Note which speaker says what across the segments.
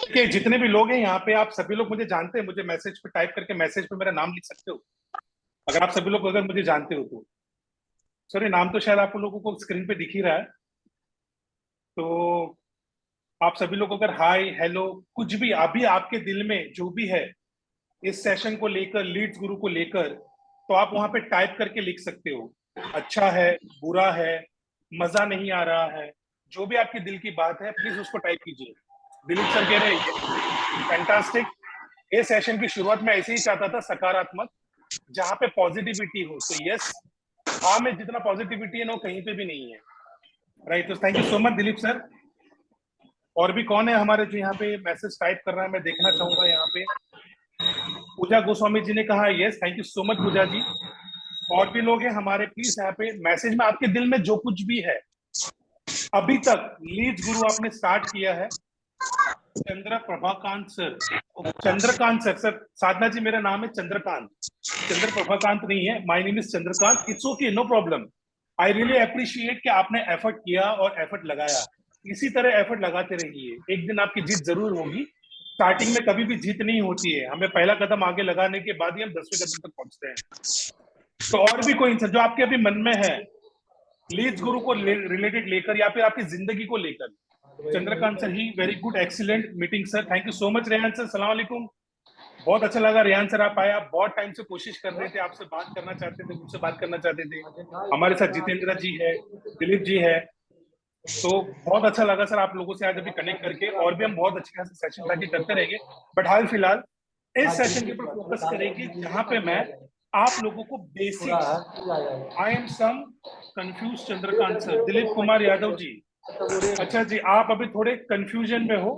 Speaker 1: देखिए, जितने भी लोग हैं यहाँ पे, आप सभी लोग मुझे जानते हैं। मुझे मैसेज पे टाइप करके मैसेज पे मेरा नाम लिख सकते हो, अगर आप सभी लोग अगर मुझे जानते हो तो। सॉरी, नाम तो शायद आप लोगों को स्क्रीन पे दिख ही रहा है। तो आप सभी लोग अगर हाय हेलो कुछ भी अभी आपके दिल में जो भी है इस सेशन को लेकर, लीड्स गुरु को लेकर, तो आप वहां पे टाइप करके लिख सकते हो। अच्छा है, बुरा है, मजा नहीं आ रहा है, जो भी आपके दिल की बात है प्लीज उसको टाइप कीजिए। दिलीप सर कह रहे हैं फैंटास्टिक। ये सेशन की शुरुआत में ऐसे ही चाहता था, सकारात्मक, जहां पे पॉजिटिविटी हो। तो यस, हाँ में जितना पॉजिटिविटी है ना वो कहीं पे भी नहीं है। राइट, तो thank you so much Dilip sir. और भी कौन है हमारे जो यहाँ पे मैसेज टाइप कर रहा है, मैं देखना चाहूंगा यहाँ पे। पूजा गोस्वामी जी ने कहा yes, thank you so much Pooja ji. और भी लोग हैं हमारे, प्लीज यहाँ पे मैसेज में आपके दिल में जो कुछ भी है, अभी तक लीड्स गुरु आपने स्टार्ट किया है। Chandra Prabhakant sir, Chandrakant sir, sir Sadhana ji मेरा नाम है चंद्रकांत, चंद्र प्रभाकांत नहीं है। My name is Chandrakant. It's okay, no problem. I really appreciate कि आपने एफर्ट किया और एफर्ट लगाया। इसी तरह एफर्ट लगाते रहिए, एक दिन आपकी जीत जरूर होगी। स्टार्टिंग में कभी भी जीत नहीं होती है, हमें पहला कदम आगे लगाने के बाद ही हम 10वें कदम तक पहुंचते हैं। तो और भी कोई इंसान जो आपके अभी मन में है लीड्स गुरु को रिलेटेड लेकर या फिर आपकी जिंदगी को लेकर, Chandrakant sir he, very good, excellent meeting sir, thank you so much. Rehan sir, सलाम अलैकुम, बहुत अच्छा लगा। रेहान सर आप आए, आप बहुत टाइम से कोशिश कर रहे थे, आपसे बात करना चाहते थे, मुझसे बात करना चाहते थे। हमारे साथ जितेंद्र जी है, दिलीप जी है। तो बहुत अच्छा लगा सर आप लोगों से आज अभी कनेक्ट करके, और भी हम बहुत अच्छे खासे सेशन ताकि करते रहेंगे। बट हाल फिलहाल इस सेशन के ऊपर फोकस करेंगे जहां पे मैं आप लोगों को basics, I am some confuse Chandrakant sir, Dilip Kumar Yadav ji. अच्छा जी, आप अभी थोड़े कंफ्यूजन में हो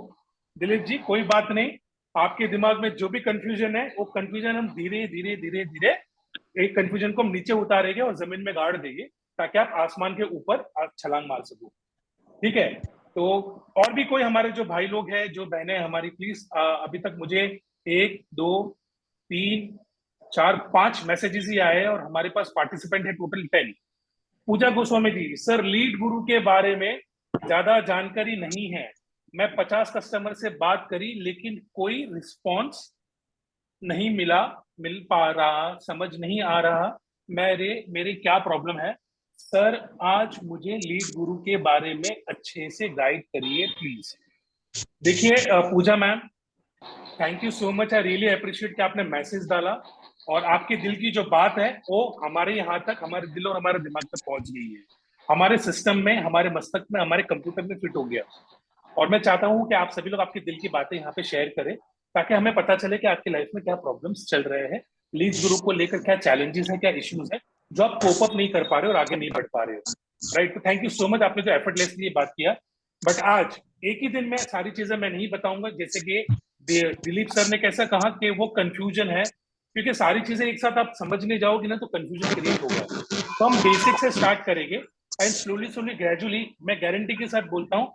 Speaker 1: दिलीप जी, कोई बात नहीं। आपके दिमाग में जो भी कंफ्यूजन है वो कंफ्यूजन हम धीरे धीरे धीरे धीरे एक कंफ्यूजन को हम नीचे उतारेंगे और जमीन में गाड़ देंगे, ताकि आप आसमान के ऊपर आप छलांग मार सको। ठीक है। तो और भी कोई हमारे जो भाई लोग हैं, जो बहनें हमारी, प्लीज अभी तक मुझे 1 2 3 4 5 मैसेजेस ही आए हैं और हमारे पास पार्टिसिपेंट है टोटल 10। पूजा गोस्वामी जी, सर लीड गुरु के बारे में ज्यादा जानकारी नहीं है। मैं 50 कस्टमर से बात करी लेकिन कोई रिस्पॉन्स नहीं मिला, मिल पा रहा, समझ नहीं आ रहा मेरे मेरे क्या प्रॉब्लम है। सर आज मुझे लीड गुरु के बारे में अच्छे से गाइड करिए प्लीज। देखिए Pooja ma'am, thank you so much, I really appreciate कि आपने मैसेज डाला और आपके दिल की जो बात है वो हमारे यहाँ तक, हमारे दिल और हमारे दिमाग तक पहुंच गई है, हमारे सिस्टम में, हमारे मस्तक में, हमारे कंप्यूटर में फिट हो गया। और मैं चाहता हूँ कि आप सभी लोग आपके दिल की बातें यहाँ पे शेयर करें, ताकि हमें पता चले कि आपकी लाइफ में क्या प्रॉब्लम्स चल रहे हैं, लीड्स ग्रुप को लेकर क्या चैलेंजेस है, क्या इश्यूज है जो आप कोप अप नहीं कर पा रहे हो और आगे नहीं बढ़ पा रहे हो। राइट, तो थैंक यू सो मच, आपने जो एफर्टलेसली बात किया। बट आज एक ही दिन में सारी चीजें मैं नहीं बताऊंगा, जैसे कि दिलीप सर ने कैसा कहा कि वो कंफ्यूजन है, क्योंकि सारी चीजें एक साथ आप समझने जाओगे ना तो कंफ्यूजन क्रिएट होगा। तो हम बेसिक से स्टार्ट करेंगे एंड स्लोली स्लोली ग्रेजुअली, मैं गारंटी के साथ बोलता हूँ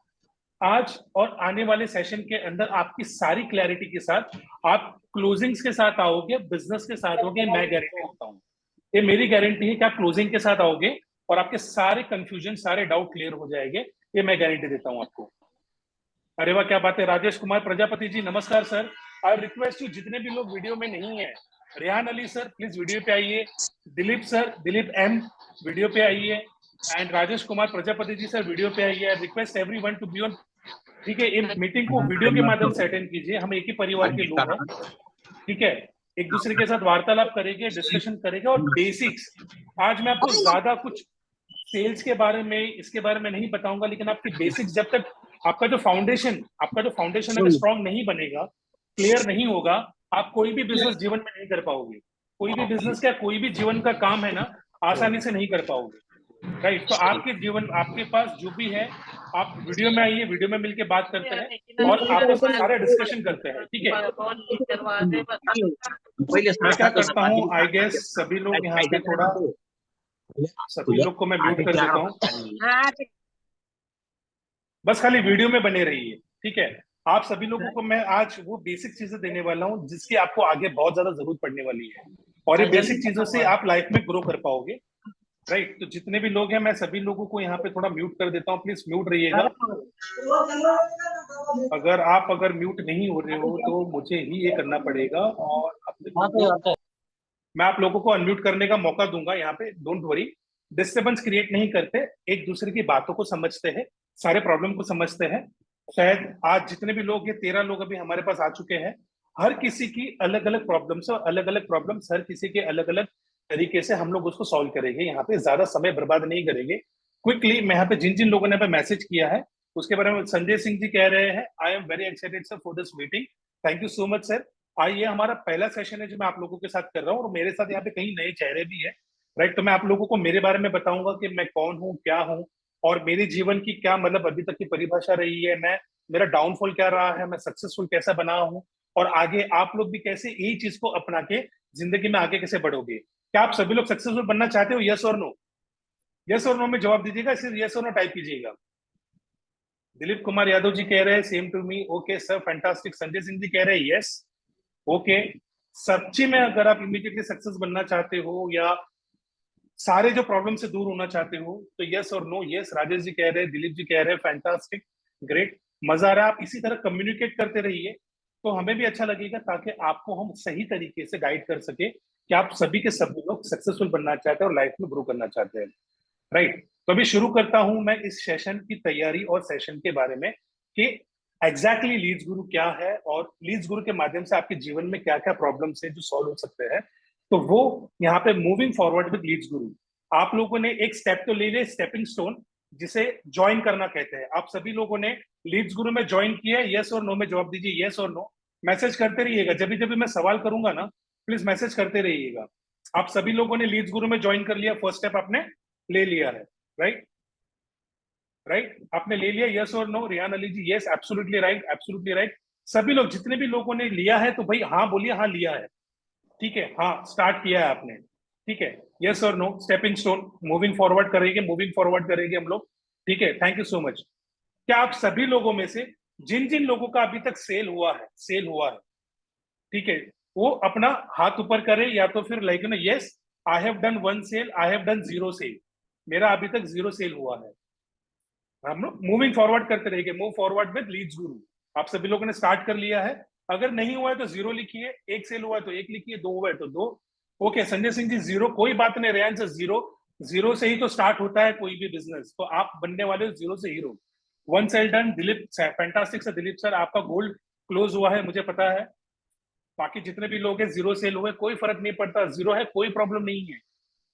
Speaker 1: आज और आने वाले सेशन के अंदर आपकी सारी क्लैरिटी के साथ आप क्लोजिंग्स के साथ आओगे, बिजनेस के साथ आओगे, मैं गारंटी देता हूँ। ये मेरी गारंटी है कि आप क्लोजिंग के साथ आओगे और आपके सारे कंफ्यूजन, सारे डाउट क्लियर हो जाएंगे, ये मैं गारंटी देता हूँ आपको। अरे वाह, क्या बात है। राजेश कुमार प्रजापति जी, नमस्कार सर। आई रिक्वेस्ट यू, जितने भी लोग वीडियो में नहीं है, Rehan Ali sir please video पे आइए, Dilip sir, Dilip M video पे आइए, and Rajesh Kumar Prajapati ji sir video पे आइए। Request everyone to be on. ठीक है, इन मीटिंग को वीडियो के माध्यम से अटेंड कीजिए, हम एक ही परिवार के लोग हैं। ठीक है, एक दूसरे के साथ वार्तालाप करेंगे, डिस्कशन करेंगे और बेसिक्स। आज मैं आपको ज्यादा कुछ सेल्स के बारे में, इसके बारे में नहीं बताऊंगा, लेकिन आपकी बेसिक्स जब तक आपका जो फाउंडेशन अगर स्ट्रांग नहीं बनेगा, क्लियर नहीं होगा, आप कोई भी बिजनेस जीवन में नहीं कर पाओगे। कोई भी बिजनेस क्या, कोई भी जीवन का काम है ना, आसानी से नहीं कर पाओगे। राइट, तो आपके जीवन, आपके पास जो भी है, आप वीडियो में आइए, वीडियो में मिलके बात करते हैं और आपस में सारा डिस्कशन करते हैं। ठीक है, मैं क्या करता हूँ, आई गेस सभी लोग यहाँ पे थोड़ा, सभी लोग को मैं म्यूट कर देता हूँ, बस खाली वीडियो में बने रहिए। ठीक है, आप सभी लोगों को मैं आज वो बेसिक चीजें देने वाला हूँ जिसकी आपको आगे बहुत ज्यादा जरूरत पड़ने वाली है, और ये बेसिक चीजों से आप लाइफ में ग्रो कर पाओगे। राइट, तो जितने भी लोग हैं मैं सभी लोगों को यहाँ पे थोड़ा म्यूट कर देता हूँ, प्लीज म्यूट रहिएगा। अगर म्यूट नहीं हो रहे हो तो मुझे ही ये करना पड़ेगा, और मैं आप लोगों को अनम्यूट करने का मौका दूंगा यहाँ पे, डोंट वरी। डिस्टर्बेंस क्रिएट नहीं करते, एक दूसरे की बातों को समझते हैं, सारे प्रॉब्लम को समझते हैं। शायद आज जितने भी लोग, ये 13 लोग अभी हमारे पास आ चुके हैं, हर किसी की अलग अलग प्रॉब्लम्स है, और अलग अलग प्रॉब्लम्स हर किसी के अलग अलग तरीके से हम लोग उसको सॉल्व करेंगे। यहाँ पे ज्यादा समय बर्बाद नहीं करेंगे। क्विकली मैं यहाँ पे जिन जिन लोगों ने पे मैसेज किया है उसके बारे में, संजय सिंह जी कह रहे हैं I am very excited sir for this meeting. Thank you so much sir. ये हमारा पहला सेशन है जो मैं आप लोगों के साथ कर रहा हूँ, और मेरे साथ यहाँ पे कई नए चेहरे भी है। राइट, तो मैं आप लोगों को मेरे बारे में बताऊंगा कि मैं कौन हूँ, क्या हूँ, और मेरे जीवन की क्या मतलब अभी तक की परिभाषा रही है, मैं मेरा डाउनफॉल क्या रहा है, मैं सक्सेसफुल कैसा बना हूँ, और आगे आप लोग भी कैसे यही चीज को अपना के जिंदगी में आगे कैसे बढ़ोगे। क्या आप सभी लोग सक्सेसफुल बनना चाहते हो? यस और नो? यस और नो में जवाब दीजिएगा, सिर्फ यस और नो टाइप कीजिएगा। दिलीप कुमार यादव जी कह रहे हैं same to me, okay sir fantastic. Sanjay Singh ji कह रहे हैं यस, ओके। सच्ची में अगर आप इमीडिएटली सक्सेस बनना चाहते हो या सारे जो प्रॉब्लम से दूर होना चाहते हो तो यस और नो। यस, राजेश जी कह रहे हैं, दिलीप जी कह रहे हैं फैंटास्टिक, ग्रेट, मजा आ रहा है। आप इसी तरह कम्युनिकेट करते रहिए तो हमें भी अच्छा लगेगा, ताकि आपको हम सही तरीके से गाइड कर सके कि आप सभी के सभी लोग सक्सेसफुल बनना चाहते हैं और लाइफ में ग्रो करना चाहते हैं। राइट, तो अभी शुरू करता हूं मैं इस सेशन की तैयारी और सेशन के बारे में कि एग्जैक्टली लीड्स गुरु क्या है, और लीड्स गुरु के माध्यम से आपके जीवन में क्या क्या प्रॉब्लम्स है जो सॉल्व हो सकते हैं। तो वो यहाँ पे मूविंग फॉरवर्ड विद लीड्स गुरु, आप लोगों ने एक स्टेप तो ले लिया, स्टेपिंग स्टोन, जिसे ज्वाइन करना कहते हैं। आप सभी लोगों ने लीड्स गुरु में ज्वाइन किया है, यस और नो में जवाब दीजिए, यस और नो। मैसेज करते रहिएगा, जब जब मैं सवाल करूंगा ना प्लीज मैसेज करते रहिएगा। आप सभी लोगों ने लीड्स गुरु में ज्वाइन कर लिया, फर्स्ट स्टेप आपने ले लिया है। राइट, राइट, आपने ले लिया, यस और no. Riyan Ali ji yes, absolutely right, absolutely right. सभी लोग जितने भी लोगों ने लिया है तो भाई हाँ बोलिए, हाँ लिया है, ठीक है, हाँ स्टार्ट किया है आपने, ठीक है। यस और no, stepping stone, moving forward करेंगे, मूविंग फॉरवर्ड करेंगे हम लोग, ठीक है। Thank you so much. क्या आप सभी लोगों में से जिन जिन लोगों का अभी तक सेल हुआ है, ठीक है, वो अपना हाथ ऊपर करे, या तो फिर लाइक ना, yes I have done one sale, I have done zero sale, मेरा अभी तक जीरो सेल हुआ है। हम लोग मूविंग फॉरवर्ड करते रहेंगे, मूव फॉरवर्ड विद लीड्स गुरु। आप सभी लोगों ने स्टार्ट कर लिया है। अगर नहीं हुआ है तो जीरो लिखिए, एक सेल हुआ है तो एक लिखिए, दो हुआ है तो दो। ओके संजय सिंह जी जीरो, कोई बात नहीं रेयान से, जीरो, जीरो से ही तो स्टार्ट होता है कोई भी बिजनेस, तो आप बनने वाले हो जीरो से hero. One sale done, Dilip fantastic sir, Dilip sir आपका गोल्ड क्लोज हुआ है मुझे पता है। बाकी जितने भी लोग हैं जीरो सेल हुए, कोई फर्क नहीं पड़ता, जीरो है कोई प्रॉब्लम नहीं है,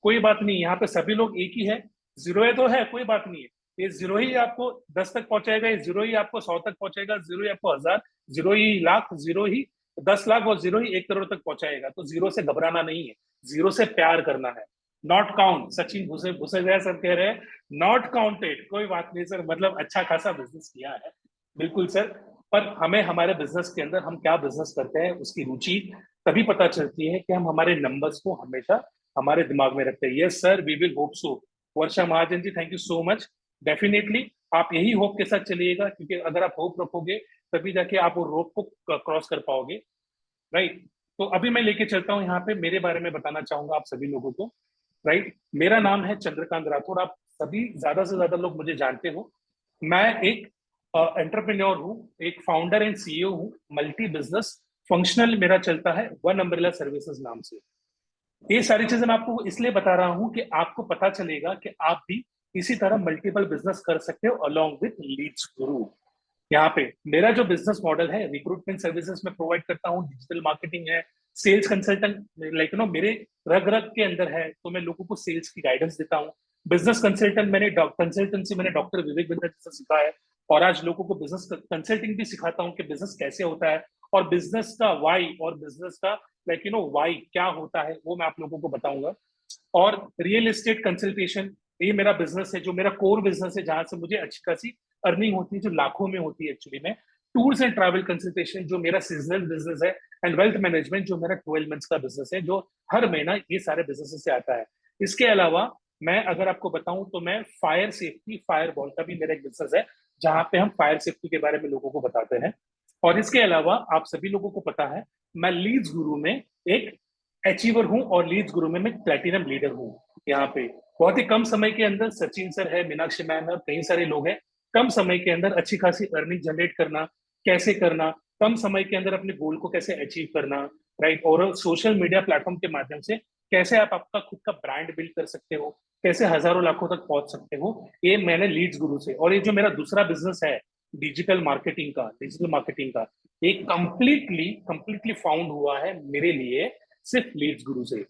Speaker 1: कोई बात नहीं, यहाँ पे सभी लोग एक ही है। जीरो है तो है, कोई बात नहीं है। ये जीरो ही आपको 10 तक पहुंचाएगा, ये जीरो ही आपको 100 तक पहुंचाएगा, जीरो ही आपको 1000, जीरो ही लाख, जीरो ही 10 लाख, और जीरो ही 1 करोड़ तक पहुंचाएगा। तो जीरो से घबराना नहीं है, जीरो से प्यार करना है। नॉट काउंट, सचिन घुसे घुसे गए सर कह रहे हैं नॉट काउंटेड, कोई बात नहीं सर, मतलब अच्छा खासा बिजनेस किया है, बिल्कुल सर। पर हमें हमारे बिजनेस के अंदर हम क्या बिजनेस करते हैं उसकी रुचि तभी पता चलती है कि हम हमारे नंबर्स को हमेशा हमारे दिमाग में रखते हैं। Yes sir, we will hope so. Varsha Mahajan ji thank you so much. Definitely आप यही होप के साथ चलिएगा, क्योंकि अगर आप होप रखोगे तभी जाके आप वो रोप को क्रॉस कर पाओगे। राइट, तो अभी मैं लेके चलता हूँ यहाँ पे, मेरे बारे में बताना चाहूंगा आप सभी लोगों को। राइट, मेरा नाम है चंद्रकांत राठौर, आप सभी ज्यादा से ज्यादा लोग मुझे जानते हो। मैं एक एंटरप्रेन्योर हूँ, एक फाउंडर एंड सीईओ हूँ, मल्टी बिजनेस फंक्शनल मेरा चलता है वन अम्ब्रेला सर्विसेज नाम से। ये सारी चीजें मैं आपको इसलिए बता रहा हूं कि आपको पता चलेगा कि आप भी इसी तरह मल्टीपल बिजनेस कर सकते हो अलोंग विथ लीड्स गुरु। यहाँ पे मेरा जो बिजनेस मॉडल है, रिक्रूटमेंट सर्विसेज में प्रोवाइड करता हूँ, डिजिटल मार्केटिंग है, सेल्स कंसल्टेंट लाइक नो मेरे रग रग के अंदर है, तो मैं लोगों को सेल्स की गाइडेंस देता हूँ। बिजनेस कंसल्टेंट मैंने कंसल्टेंसी मैंने डॉक्टर विवेक बिंद्रा जी से सीखा है, और आज लोगों को बिजनेस कंसल्टिंग भी सिखाता हूँ कि बिजनेस कैसे होता है, और बिजनेस का वाई और बिजनेस का लाइक यू नो वाई क्या होता है वो मैं आप लोगों को बताऊंगा। और रियल एस्टेट कंसल्टेशन, ये मेरा बिजनेस है, जो मेरा कोर बिजनेस है, जहां से मुझे अच्छी खासी अर्निंग होती है, जो लाखों में होती है एक्चुअली में। टूर्स एंड ट्रैवल कंसल्टेशन जो मेरा सीजनल बिजनेस है, एंड वेल्थ मैनेजमेंट जो मेरा 12 मंथ्स का बिजनेस है, जो हर महीना ये सारे बिजनेस से आता है। इसके अलावा मैं अगर आपको बताऊं तो मैं फायर सेफ्टी, फायर बॉल का भी मेरा एक बिजनेस है, जहां पे हम फायर सेफ्टी के बारे में लोगों को बताते हैं। और इसके अलावा आप सभी लोगों को पता है मैं लीड्स गुरु में एक अचीवर हूं, और लीड्स गुरु में मैं प्लेटिनम लीडर हूं यहाँ पे। बहुत ही कम समय के अंदर सचिन सर है, मीनाक्षी मैम है और कई सारे लोग हैं। कम समय के अंदर अच्छी खासी अर्निंग जनरेट करना, कैसे करना, कम समय के अंदर अपने गोल को कैसे अचीव करना, राइट। और सोशल मीडिया प्लेटफॉर्म के माध्यम से कैसे आप आपका खुद का ब्रांड बिल्ड कर सकते हो, कैसे हजारों लाखों तक पहुंच सकते हो, ये मैंने लीड्स गुरु से। और ये जो मेरा दूसरा बिजनेस है डिजिटल मार्केटिंग का, ये कंप्लीटली कंप्लीटली फाउंड हुआ है मेरे लिए सिर्फ लीड्स गुरु से।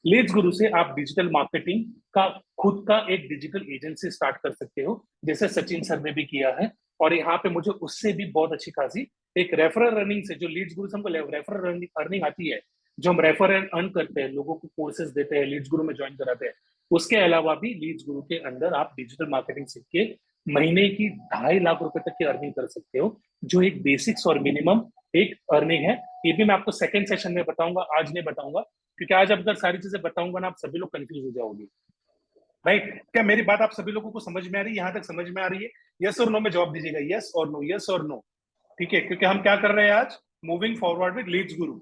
Speaker 1: लीड्स गुरु से आप डिजिटल मार्केटिंग का खुद का एक डिजिटल एजेंसी स्टार्ट कर सकते हो, जैसे सचिन सर ने भी किया है। और यहाँ पे मुझे उससे भी बहुत अच्छी खासी एक रेफरल अर्निंग से, जो लीड्स गुरु से हमको रेफरल अर्निंग आती है, जो हम रेफर एंड अर्न करते हैं, लोगों को कोर्सेज देते हैं, लीड्स गुरु में ज्वाइन कराते हैं, उसके अलावा भी लीड्स गुरु के अंदर आप डिजिटल मार्केटिंग सीख के महीने की 2.5 लाख रुपए तक की अर्निंग कर सकते हो, जो एक बेसिक्स और मिनिमम एक अर्निंग है। ये भी मैं आपको सेकंड सेशन में बताऊंगा, आज नहीं बताऊंगा, क्योंकि आज अगर सारी चीजें बताऊंगा ना, आप सभी लोग कंफ्यूज हो जाओगे। राइट, क्या मेरी बात आप सभी लोगों को समझ में आ रही है? यहाँ तक समझ में आ रही है? यस और नो में जवाब दीजिएगा, यस और नो, यस और नो। ठीक है, क्योंकि हम क्या कर रहे हैं आज, मूविंग फॉरवर्ड विद लीड्स गुरु।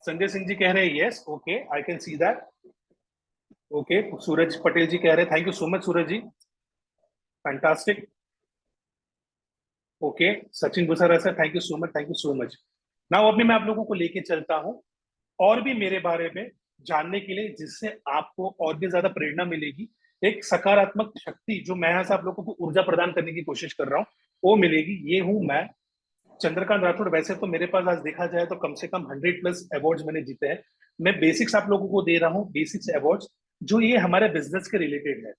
Speaker 1: संजय सिंह जी कह रहे हैं yes, okay, I can see that. Okay, Suraj Patel ji कह रहे हैं thank you so much Suraj ji, fantastic. Okay, Sachin Gusara sir thank you so much, thank you so much. Now अभी मैं आप लोगों को लेके चलता हूँ और भी मेरे बारे में जानने के लिए, जिससे आपको और भी ज्यादा प्रेरणा मिलेगी, एक सकारात्मक शक्ति जो मैं यहाँ से आप लोगों को ऊर्जा प्रदान करने की कोशिश कर रहा हूँ, वो मिलेगी। ये हूं मैं, चंद्रकांत राठौड़। वैसे तो मेरे पास आज देखा जाए तो कम से कम 100+ अवार्ड्स मैंने जीते हैं। मैं बेसिक्स आप लोगों को दे रहा हूँ, बेसिक्स अवार्ड्स जो ये हमारे बिजनेस के रिलेटेड है,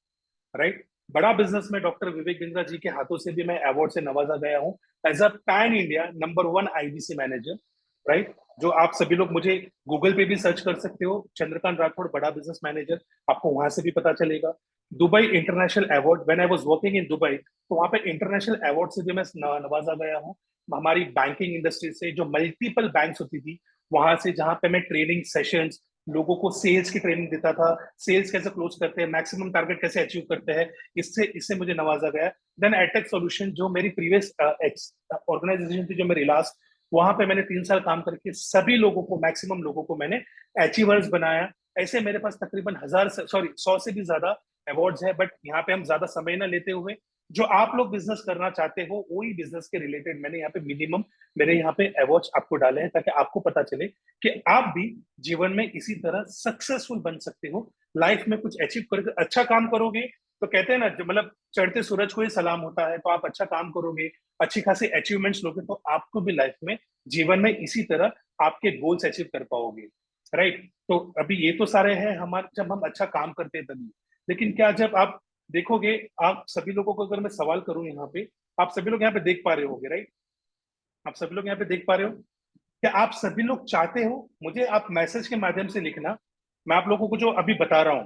Speaker 1: राइट। बड़ा बिजनेस में डॉक्टर विवेक बिंद्रा जी के हाथों से भी मैं अवार्ड से नवाजा गया हूँ, as a pan India number 1 IBC manager, right. जो आप सभी लोग मुझे गूगल पे भी सर्च कर सकते हो, चंद्रकांत राठौड़ बड़ा बिजनेस मैनेजर, आपको वहां से भी पता चलेगा। Dubai international award, when I was working in Dubai, तो वहां पे इंटरनेशनल अवार्ड से भी मैं नवाजा गया हूँ। हमारी बैंकिंग इंडस्ट्री से, जो मल्टीपल बैंक्स होती थी, वहां से, जहां पे मैं ट्रेनिंग सेशंस, लोगों को सेल्स की ट्रेनिंग देता था, सेल्स कैसे क्लोज करते हैं, मैक्सिमम टारगेट कैसे अचीव करते हैं, इससे इससे मुझे नवाजा गया। देन एटेक सॉल्यूशन, जो मेरी प्रीवियस ऑर्गेनाइजेशन थी, जो मेरी लास्ट, वहां पे मैंने 3 साल काम करके सभी लोगों को, मैक्सिमम लोगों को मैंने अचीवर्स बनाया। ऐसे मेरे पास तकरीबन 100 से भी ज्यादा अवार्ड्स है। बट यहाँ पे हम ज्यादा समय ना लेते हुए, जो आप लोग बिजनेस करना चाहते हो वही बिजनेस के रिलेटेड मैंने यहाँ पे मिनिमम, मेरे यहाँ पे अवार्ड्स आपको डाले हैं, ताकि आपको पता चले कि आप भी जीवन में इसी तरह सक्सेसफुल बन सकते हो। लाइफ में कुछ अचीव करके अच्छा काम करोगे, तो कहते हैं ना, मतलब चढ़ते सूरज को ही सलाम होता है। तो आप अच्छा काम करोगे, अच्छी खासी अचीवमेंट्स लोगे, तो आपको भी लाइफ में, जीवन में इसी तरह आपके गोल्स अचीव कर पाओगे, राइट। तो अभी ये तो सारे हैं हमारे, जब हम अच्छा काम करते हैं तभी। लेकिन क्या जब आप देखोगे, आप सभी लोगों को अगर मैं सवाल करूं यहाँ पे, आप सभी लोग यहाँ पे देख पा रहे होगे, राइट। आप सभी लोग यहाँ पे देख पा रहे हो, क्या आप सभी लोग चाहते हो, मुझे आप मैसेज के माध्यम से लिखना, मैं आप लोगों को जो अभी बता रहा हूं,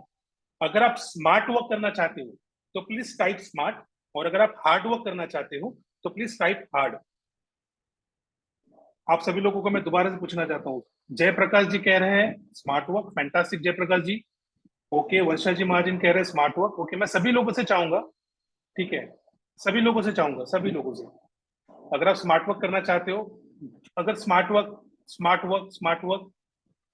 Speaker 1: अगर आप स्मार्ट वर्क करना चाहते हो तो प्लीज टाइप स्मार्ट, और अगर आप हार्ड वर्क करना चाहते हो तो प्लीज टाइप हार्ड। आप सभी लोगों को मैं दोबारा से पूछना चाहता हूँ। जयप्रकाश जी कह रहे हैं स्मार्ट वर्क, फैंटास्टिक जयप्रकाश जी। ओके, वर्षा जी महाजन कह रहे हैं स्मार्ट वर्क। ओके, मैं सभी लोगों से चाहूंगा, ठीक है, सभी लोगों से चाहूंगा, सभी लोगों से, अगर आप स्मार्ट वर्क करना चाहते हो, अगर स्मार्ट वर्क,